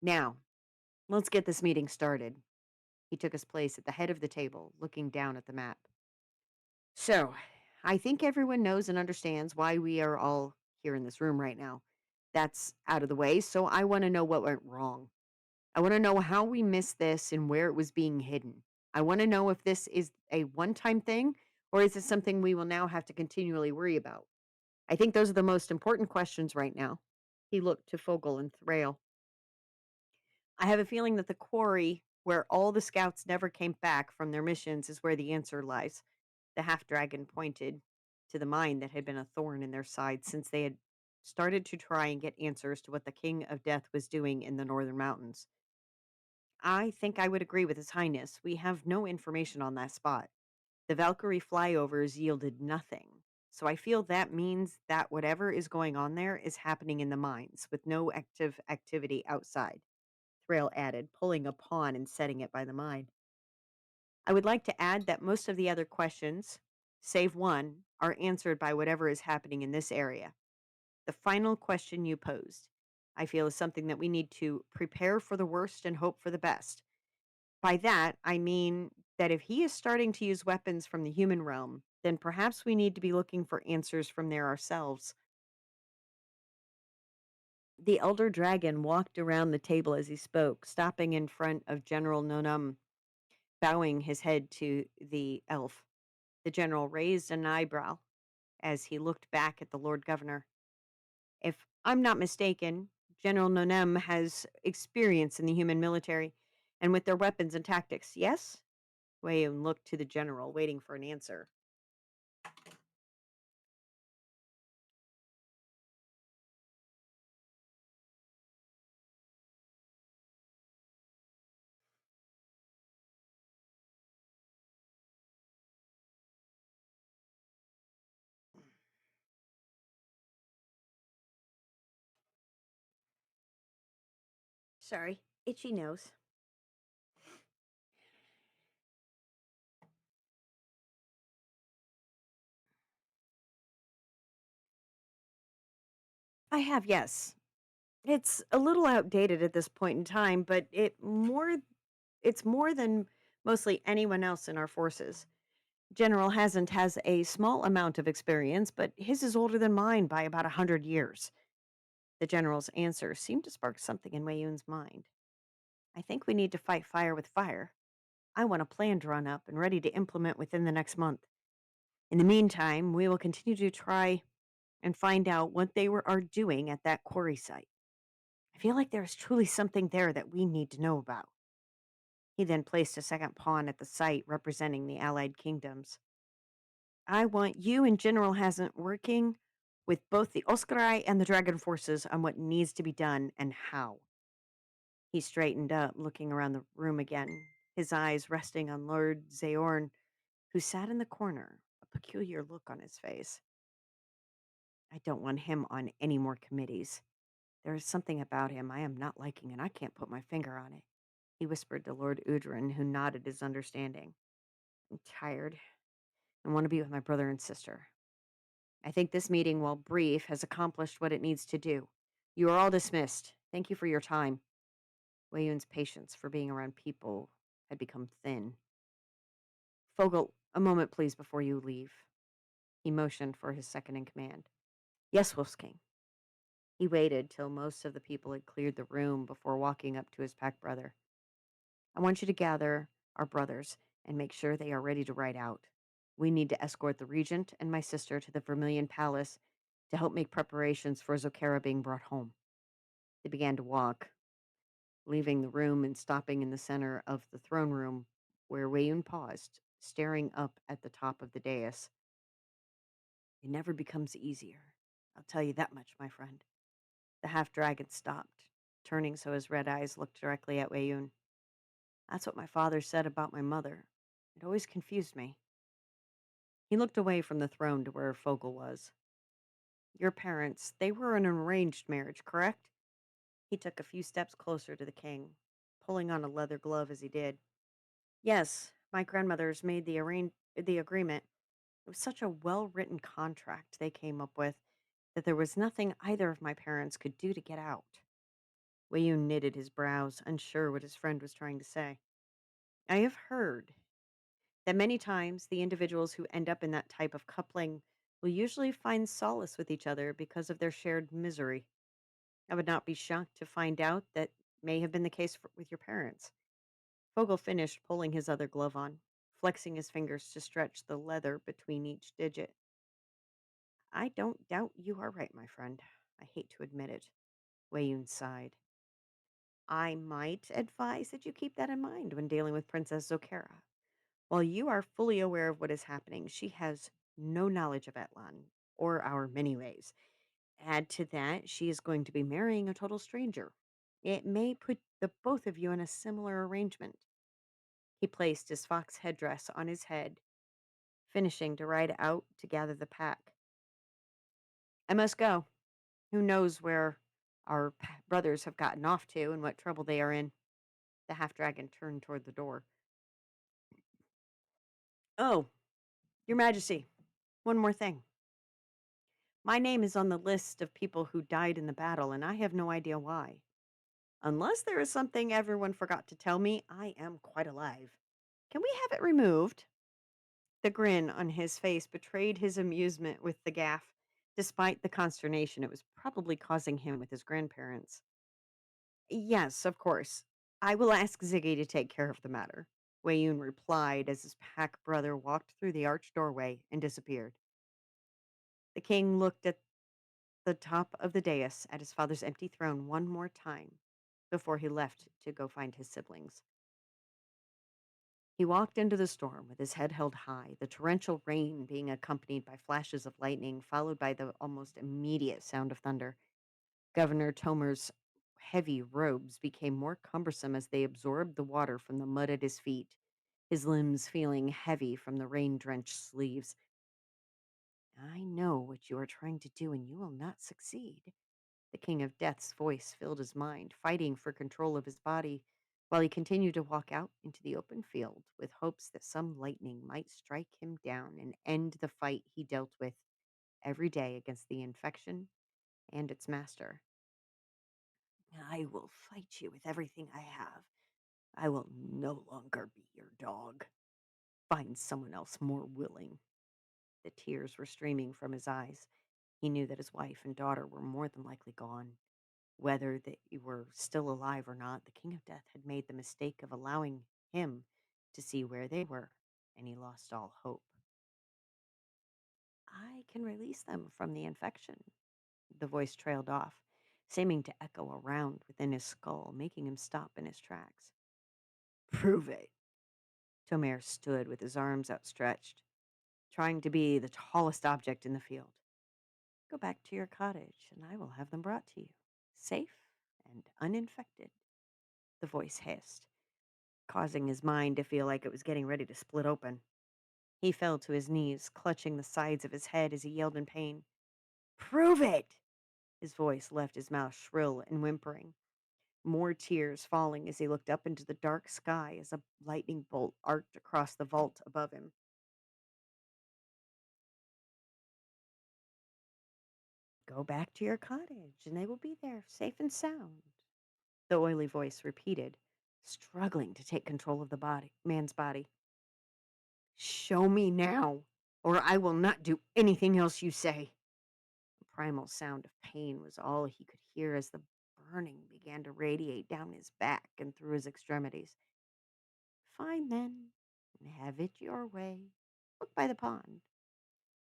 Now, let's get this meeting started. He took his place at the head of the table, looking down at the map. So, I think everyone knows and understands why we are all here in this room right now. That's out of the way, so I want to know what went wrong. I want to know how we missed this and where it was being hidden. I want to know if this is a one-time thing or is it something we will now have to continually worry about. I think those are the most important questions right now. He looked to Fogel and Thrail. I have a feeling that the quarry Where all the scouts never came back from their missions is where the answer lies. The half dragon pointed to the mine that had been a thorn in their side since they had started to try and get answers to what the King of Death was doing in the northern mountains. I think I would agree with His Highness. We have no information on that spot. The Valkyrie flyovers yielded nothing. So I feel that means that whatever is going on there is happening in the mines with no active activity outside. Thrail added, pulling a pawn and setting it by the mine. I would like to add that most of the other questions, save one, are answered by whatever is happening in this area. The final question you posed, I feel, is something that we need to prepare for the worst and hope for the best. By that, I mean that if he is starting to use weapons from the human realm, then perhaps we need to be looking for answers from there ourselves. The elder dragon walked around the table as he spoke, stopping in front of General Nonum, bowing his head to the elf. The general raised an eyebrow as he looked back at the Lord Governor. If I'm not mistaken, General Nonem has experience in the human military and with their weapons and tactics, yes? Wayun looked to the general, waiting for an answer. Sorry, itchy nose. I have, yes. It's a little outdated at this point in time, but it's more than mostly anyone else in our forces. General Hasn't has a small amount of experience, but his is older than mine by about 100 years. The general's answer seemed to spark something in Wayun's mind. I think we need to fight fire with fire. I want a plan drawn up and ready to implement within the next month. In the meantime, we will continue to try and find out what are doing at that quarry site. I feel like there is truly something there that we need to know about. He then placed a second pawn at the site representing the allied kingdoms. I want you and General Hasn't working with both the Oscarai and the Dragon forces on what needs to be done and how. He straightened up, looking around the room again, his eyes resting on Lord Zaorn, who sat in the corner, a peculiar look on his face. I don't want him on any more committees. There is something about him I am not liking, and I can't put my finger on it. He whispered to Lord Udrin, who nodded his understanding. I'm tired and want to be with my brother and sister. I think this meeting, while brief, has accomplished what it needs to do. You are all dismissed. Thank you for your time. Wayun's patience for being around people had become thin. Fogel, a moment, please, before you leave. He motioned for his second in command. Yes, Wolf's King. He waited till most of the people had cleared the room before walking up to his pack brother. I want you to gather our brothers and make sure they are ready to ride out. We need to escort the regent and my sister to the Vermilion Palace to help make preparations for Zokara being brought home. They began to walk, leaving the room and stopping in the center of the throne room where Wayun paused, staring up at the top of the dais. It never becomes easier. I'll tell you that much, my friend. The half dragon stopped, turning so his red eyes looked directly at Wayun. That's what my father said about my mother. It always confused me. He looked away from the throne to where Fogel was. Your parents, they were an arranged marriage, correct? He took a few steps closer to the king, pulling on a leather glove as he did. Yes, my grandmothers made the agreement. It was such a well-written contract they came up with that there was nothing either of my parents could do to get out. Wayun knitted his brows, unsure what his friend was trying to say. I have heard that many times the individuals who end up in that type of coupling will usually find solace with each other because of their shared misery. I would not be shocked to find out that may have been the case with your parents. Fogel finished pulling his other glove on, flexing his fingers to stretch the leather between each digit. I don't doubt you are right, my friend. I hate to admit it. Wayun sighed. I might advise that you keep that in mind when dealing with Princess Zokara. While you are fully aware of what is happening, she has no knowledge of Etlan or our many ways. Add to that, she is going to be marrying a total stranger. It may put the both of you in a similar arrangement. He placed his fox headdress on his head, finishing to ride out to gather the pack. I must go. Who knows where our brothers have gotten off to and what trouble they are in? The half dragon turned toward the door. Oh, Your Majesty, one more thing. My name is on the list of people who died in the battle, and I have no idea why. Unless there is something everyone forgot to tell me, I am quite alive. Can we have it removed? The grin on his face betrayed his amusement with the gaff, despite the consternation it was probably causing him with his grandparents. Yes, of course. I will ask Ziggy to take care of the matter. Wayun replied as his pack brother walked through the arched doorway and disappeared. The king looked at the top of the dais at his father's empty throne one more time before he left to go find his siblings. He walked into the storm with his head held high, the torrential rain being accompanied by flashes of lightning, followed by the almost immediate sound of thunder. Governor Tomer's heavy robes became more cumbersome as they absorbed the water from the mud at his feet, his limbs feeling heavy from the rain drenched sleeves. I know what you are trying to do, and you will not succeed. The King of Death's voice filled his mind, fighting for control of his body, while he continued to walk out into the open field with hopes that some lightning might strike him down and end the fight he dealt with every day against the infection and its master. I will fight you with everything I have. I will no longer be your dog. Find someone else more willing. The tears were streaming from his eyes. He knew that his wife and daughter were more than likely gone. Whether they were still alive or not, the King of Death had made the mistake of allowing him to see where they were, and he lost all hope. I can release them from the infection. The voice trailed off, seeming to echo around within his skull, making him stop in his tracks. Prove it. Tomer stood with his arms outstretched, trying to be the tallest object in the field. Go back to your cottage, and I will have them brought to you, safe and uninfected, the voice hissed, causing his mind to feel like it was getting ready to split open. He fell to his knees, clutching the sides of his head as he yelled in pain. Prove it! His voice left his mouth shrill and whimpering, more tears falling as he looked up into the dark sky as a lightning bolt arced across the vault above him. Go back to your cottage, and they will be there, safe and sound, the oily voice repeated, struggling to take control of the man's body. Show me now, or I will not do anything else you say. The primal sound of pain was all he could hear as the burning began to radiate down his back and through his extremities. Fine then, have it your way. Look by the pond.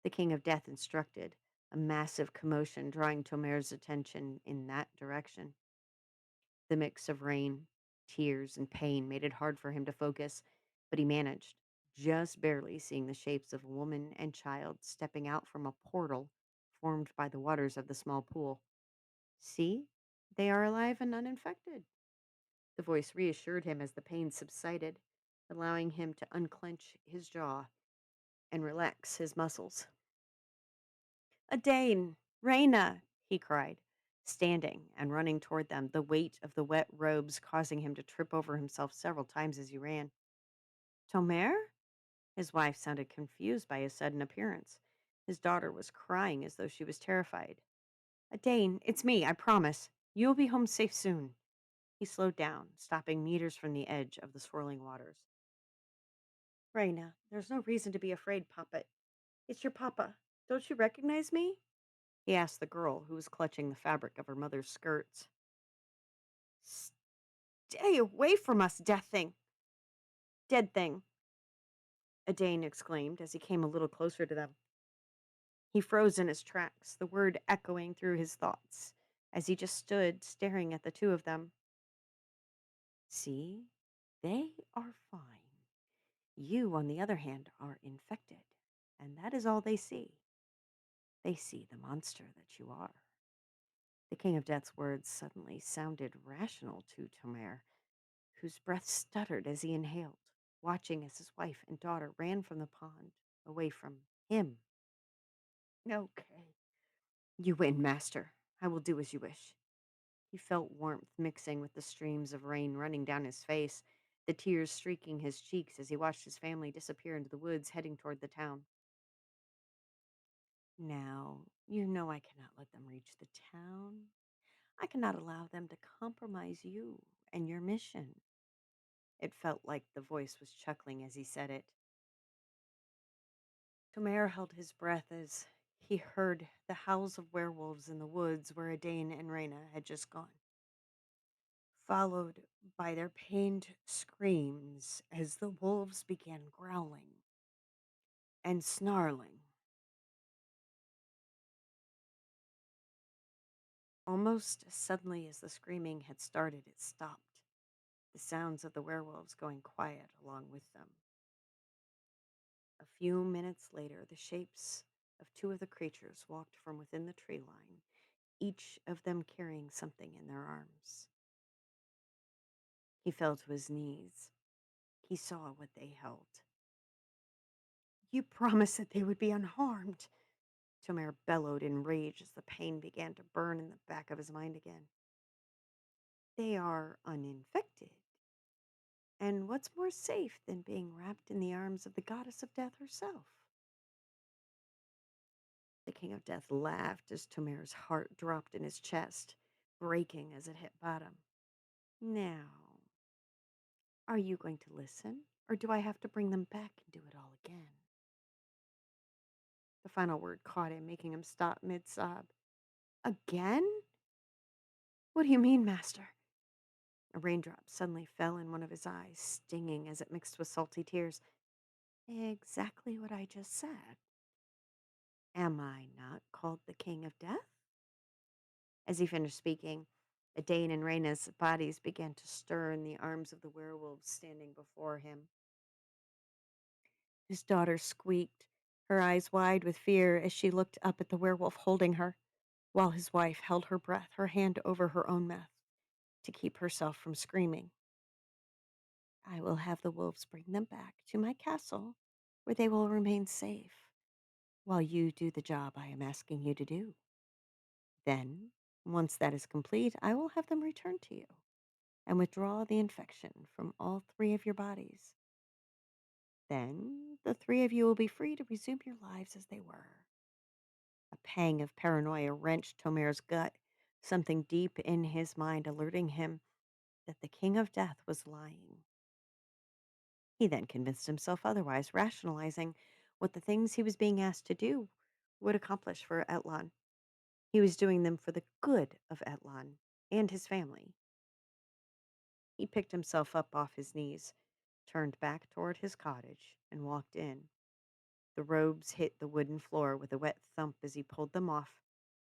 The King of Death instructed, a massive commotion drawing Tomer's attention in that direction. The mix of rain, tears, and pain made it hard for him to focus, but he managed, just barely seeing the shapes of a woman and child stepping out from a portal formed by the waters of the small pool. See, they are alive and uninfected. The voice reassured him as the pain subsided, allowing him to unclench his jaw and relax his muscles. Adane, Raina, he cried, standing and running toward them, the weight of the wet robes causing him to trip over himself several times as he ran. Tomer? His wife sounded confused by his sudden appearance. His daughter was crying as though she was terrified. Adane, it's me, I promise. You'll be home safe soon. He slowed down, stopping meters from the edge of the swirling waters. Raina, there's no reason to be afraid, Poppet. It's your papa. Don't you recognize me? He asked the girl, who was clutching the fabric of her mother's skirts. Stay away from us, death thing! Dead thing! Adane exclaimed as he came a little closer to them. He froze in his tracks, the word echoing through his thoughts, as he just stood staring at the two of them. See, they are fine. You, on the other hand, are infected, and that is all they see. They see the monster that you are. The King of Death's words suddenly sounded rational to Tomer, whose breath stuttered as he inhaled, watching as his wife and daughter ran from the pond, away from him. Okay. You win, master. I will do as you wish. He felt warmth mixing with the streams of rain running down his face, the tears streaking his cheeks as he watched his family disappear into the woods heading toward the town. Now, you know I cannot let them reach the town. I cannot allow them to compromise you and your mission. It felt like the voice was chuckling as he said it. Tomer held his breath as he heard the howls of werewolves in the woods where Adane and Reyna had just gone, followed by their pained screams as the wolves began growling and snarling. Almost as suddenly as the screaming had started, it stopped, the sounds of the werewolves going quiet along with them. A few minutes later, the shapes of two of the creatures walked from within the tree line, each of them carrying something in their arms. He fell to his knees. He saw what they held. You promised that they would be unharmed. Tomer bellowed in rage as the pain began to burn in the back of his mind again. They are uninfected. And what's more safe than being wrapped in the arms of the goddess of death herself? The King of Death laughed as Tomer's heart dropped in his chest, breaking as it hit bottom. Now, are you going to listen, or do I have to bring them back and do it all again? The final word caught him, making him stop mid-sob. Again? What do you mean, master? A raindrop suddenly fell in one of his eyes, stinging as it mixed with salty tears. Exactly what I just said. Am I not called the King of Death? As he finished speaking, Adane and Reyna's bodies began to stir in the arms of the werewolves standing before him. His daughter squeaked, her eyes wide with fear as she looked up at the werewolf holding her, while his wife held her breath, her hand over her own mouth, to keep herself from screaming. I will have the wolves bring them back to my castle, where they will remain safe, while you do the job I am asking you to do. Then, once that is complete, I will have them return to you and withdraw the infection from all three of your bodies. Then, the three of you will be free to resume your lives as they were. A pang of paranoia wrenched Tomer's gut, something deep in his mind alerting him that the King of Death was lying. He then convinced himself otherwise, rationalizing what the things he was being asked to do would accomplish for Etlon. He was doing them for the good of Etlon and his family. He picked himself up off his knees, turned back toward his cottage, and walked in. The robes hit the wooden floor with a wet thump as he pulled them off,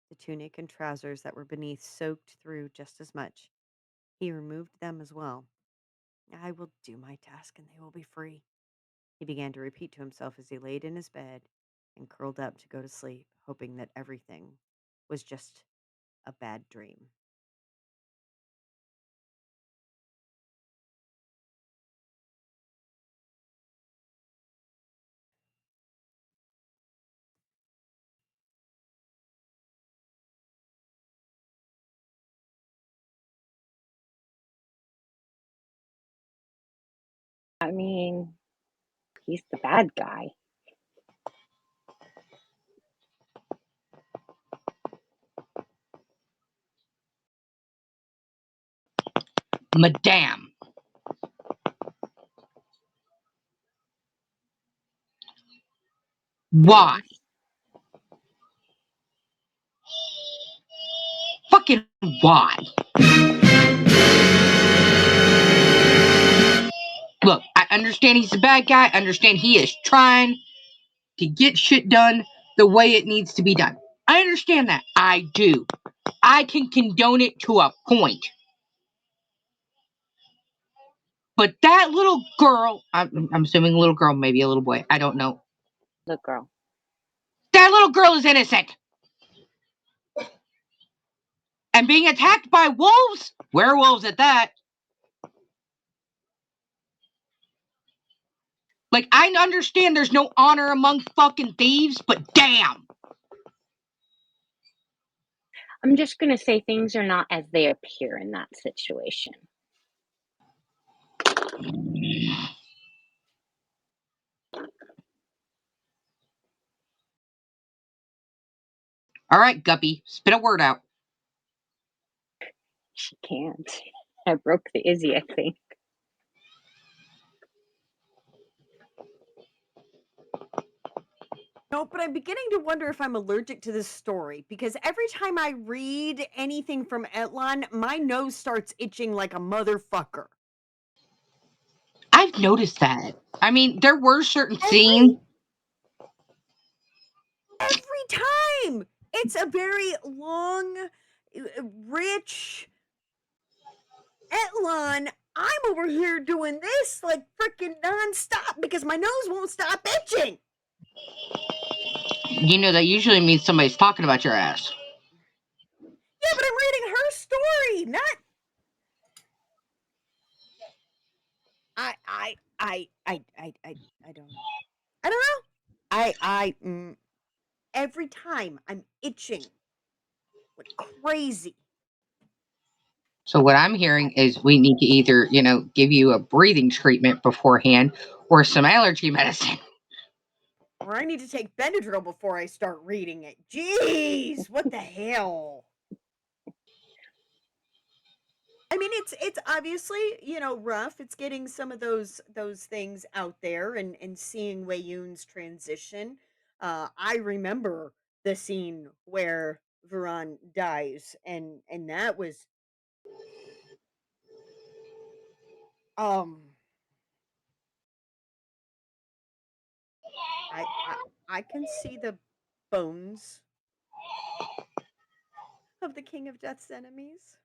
the tunic and trousers that were beneath soaked through just as much. He removed them as well. I will do my task and they will be free, he began to repeat to himself as he laid in his bed and curled up to go to sleep, hoping that everything was just a bad dream. I mean, he's the bad guy. Madame. Why? Yes. Fucking why? Look, I understand he's a bad guy. I understand he is trying to get shit done the way it needs to be done. I understand that. I do. I can condone it to a point. But that little girl, I'm assuming a little girl, maybe a little boy, I don't know. Look, girl. That little girl is innocent. And being attacked by wolves, werewolves at that. Like, I understand there's no honor among fucking thieves, but damn. I'm just going to say things are not as they appear in that situation. All right, Guppy, spit a word out. She can't. I broke the Izzy, I think. No, but I'm beginning to wonder if I'm allergic to this story because every time I read anything from Etlon, my nose starts itching like a motherfucker. I've noticed that. I mean, there were certain Every scenes. time. It's a very long, rich Etlon. I'm over here doing this like freaking nonstop because my nose won't stop itching. You know, that usually means somebody's talking about your ass. Yeah, but I'm reading her story, not. I don't know. I don't know. Every time I'm itching like crazy. So what I'm hearing is we need to either, give you a breathing treatment beforehand or some allergy medicine. Or I need to take Benadryl before I start reading it. Jeez, what the hell? I mean, it's obviously rough. It's getting some of those things out there and seeing Wei Yun's transition. I remember the scene where Veron dies, and that was um I I I can see the bones of the King of Death's enemies.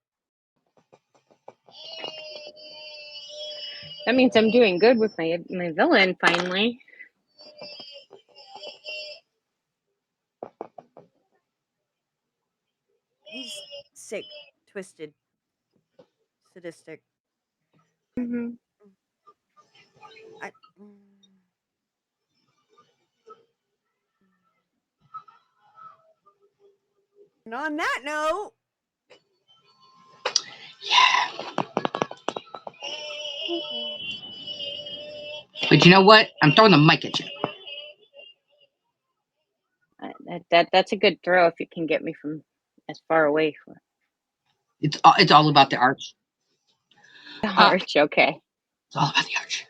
That means I'm doing good with my villain finally. He's sick, twisted, sadistic. Mm-hmm. I. And on that note, But you know what? I'm throwing the mic at you. That's a good throw if you can get me from as far away from It's all about the arch. the arch. Okay. It's all about the arch.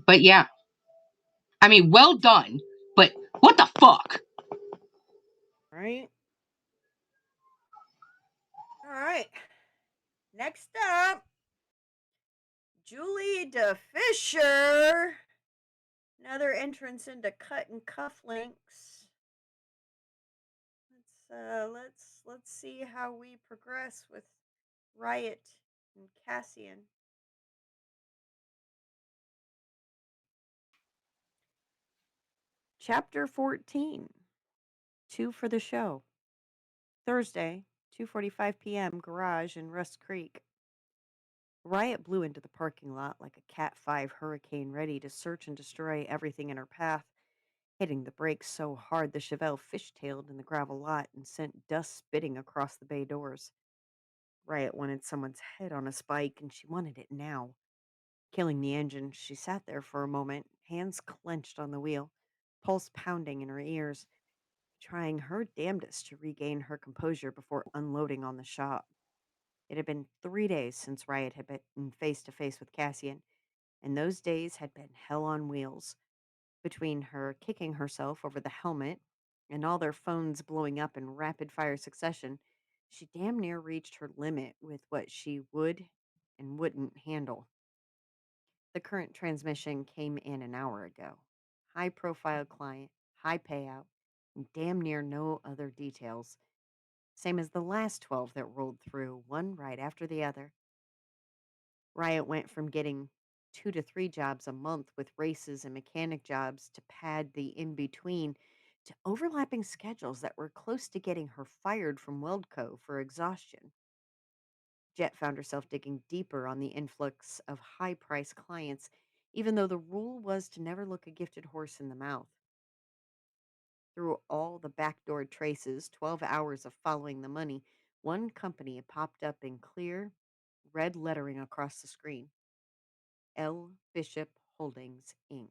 But yeah, I mean, well done. But what the fuck? right? All right. Next up, Julie DeFisher. Another entrance into cut and cufflinks. Let's see how we progress with Riot and Cassian. Chapter 14. 2 for the show. Thursday, 2:45 p.m. Garage in Rust Creek. Riot blew into the parking lot like a Cat 5 hurricane ready to search and destroy everything in her path, hitting the brakes so hard the Chevelle fishtailed in the gravel lot and sent dust spitting across the bay doors. Riot wanted someone's head on a spike, and she wanted it now. Killing the engine, she sat there for a moment, hands clenched on the wheel, pulse pounding in her ears, trying her damnedest to regain her composure before unloading on the shop. It had been 3 days since Riot had been face to face with Cassian, and those days had been hell on wheels. Between her kicking herself over the helmet and all their phones blowing up in rapid fire succession, she damn near reached her limit with what she would and wouldn't handle. The current transmission came in an hour ago. High profile client, high payout, and damn near no other details. Same as the last 12 that rolled through, one right after the other. Riot went from getting 2 to 3 jobs a month with races and mechanic jobs to pad the in between to overlapping schedules that were close to getting her fired from Weldco for exhaustion. Jet found herself digging deeper on the influx of high priced clients, even though the rule was to never look a gifted horse in the mouth. Through all the backdoor traces, 12 hours of following the money, one company had popped up in clear, red lettering across the screen: L. Bishop Holdings, Inc.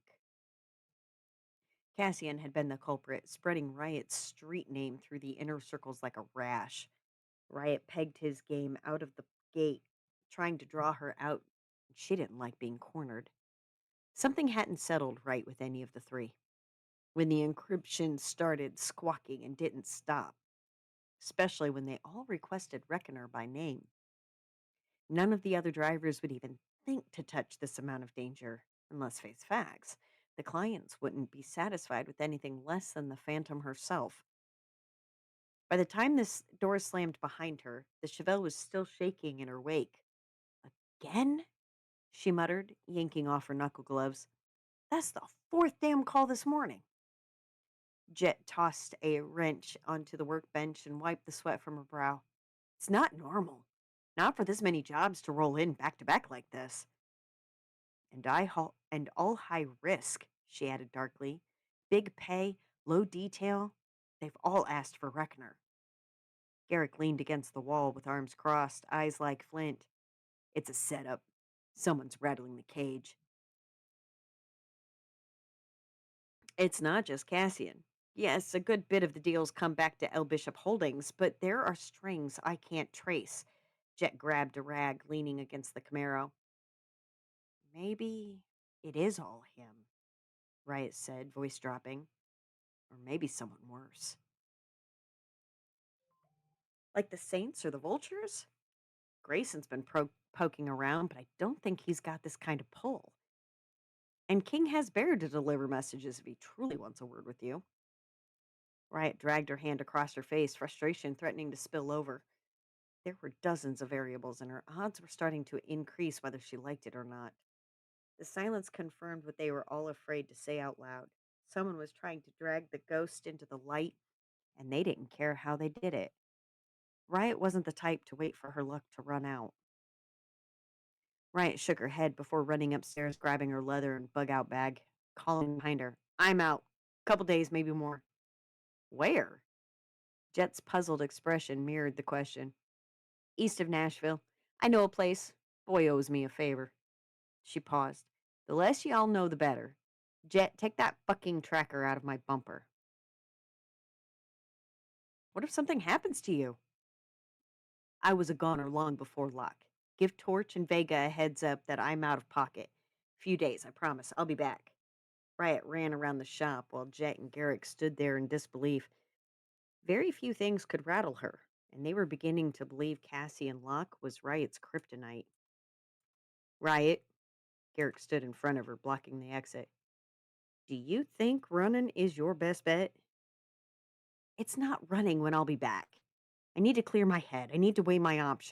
Cassian had been the culprit, spreading Riot's street name through the inner circles like a rash. Riot pegged his game out of the gate, trying to draw her out. She didn't like being cornered. Something hadn't settled right with any of the three. When the encryption started squawking and didn't stop, especially when they all requested Reckoner by name. None of the other drivers would even think to touch this amount of danger, and let's face facts. The clients wouldn't be satisfied with anything less than the Phantom herself. By the time this door slammed behind her, the Chevelle was still shaking in her wake. Again? She muttered, yanking off her knuckle gloves. That's the fourth damn call this morning. Jet tossed a wrench onto the workbench and wiped the sweat from her brow. It's not normal. Not for this many jobs to roll in back to back like this. And all high risk, she added darkly. Big pay, low detail. They've all asked for Reckoner. Garrick leaned against the wall with arms crossed, eyes like flint. It's a setup. Someone's rattling the cage. It's not just Cassian. Yes, a good bit of the deals come back to L. Bishop Holdings, but there are strings I can't trace. Jet grabbed a rag, leaning against the Camaro. Maybe it is all him, Riot said, voice dropping. Or maybe someone worse. Like the Saints or the Vultures? Grayson's been poking around, but I don't think he's got this kind of pull. And King has Bear to deliver messages if he truly wants a word with you. Riot dragged her hand across her face, frustration threatening to spill over. There were dozens of variables, and her odds were starting to increase whether she liked it or not. The silence confirmed what they were all afraid to say out loud. Someone was trying to drag the ghost into the light, and they didn't care how they did it. Riot wasn't the type to wait for her luck to run out. Riot shook her head before running upstairs, grabbing her leather and bug out bag, calling behind her. I'm out. Couple days, maybe more. Where? Jet's puzzled expression mirrored the question. East of Nashville. I know a place. Boy owes me a favor. She paused. The less y'all know, the better. Jet, take that fucking tracker out of my bumper. What if something happens to you? I was a goner long before luck. Give Torch and Vega a heads up that I'm out of pocket. Few days, I promise. I'll be back. Riot ran around the shop while Jet and Garrick stood there in disbelief. Very few things could rattle her, and they were beginning to believe Cassian Locke was Riot's kryptonite. Riot, Garrick stood in front of her, blocking the exit. Do you think running is your best bet? It's not running when I'll be back. I need to clear my head. I need to weigh my options.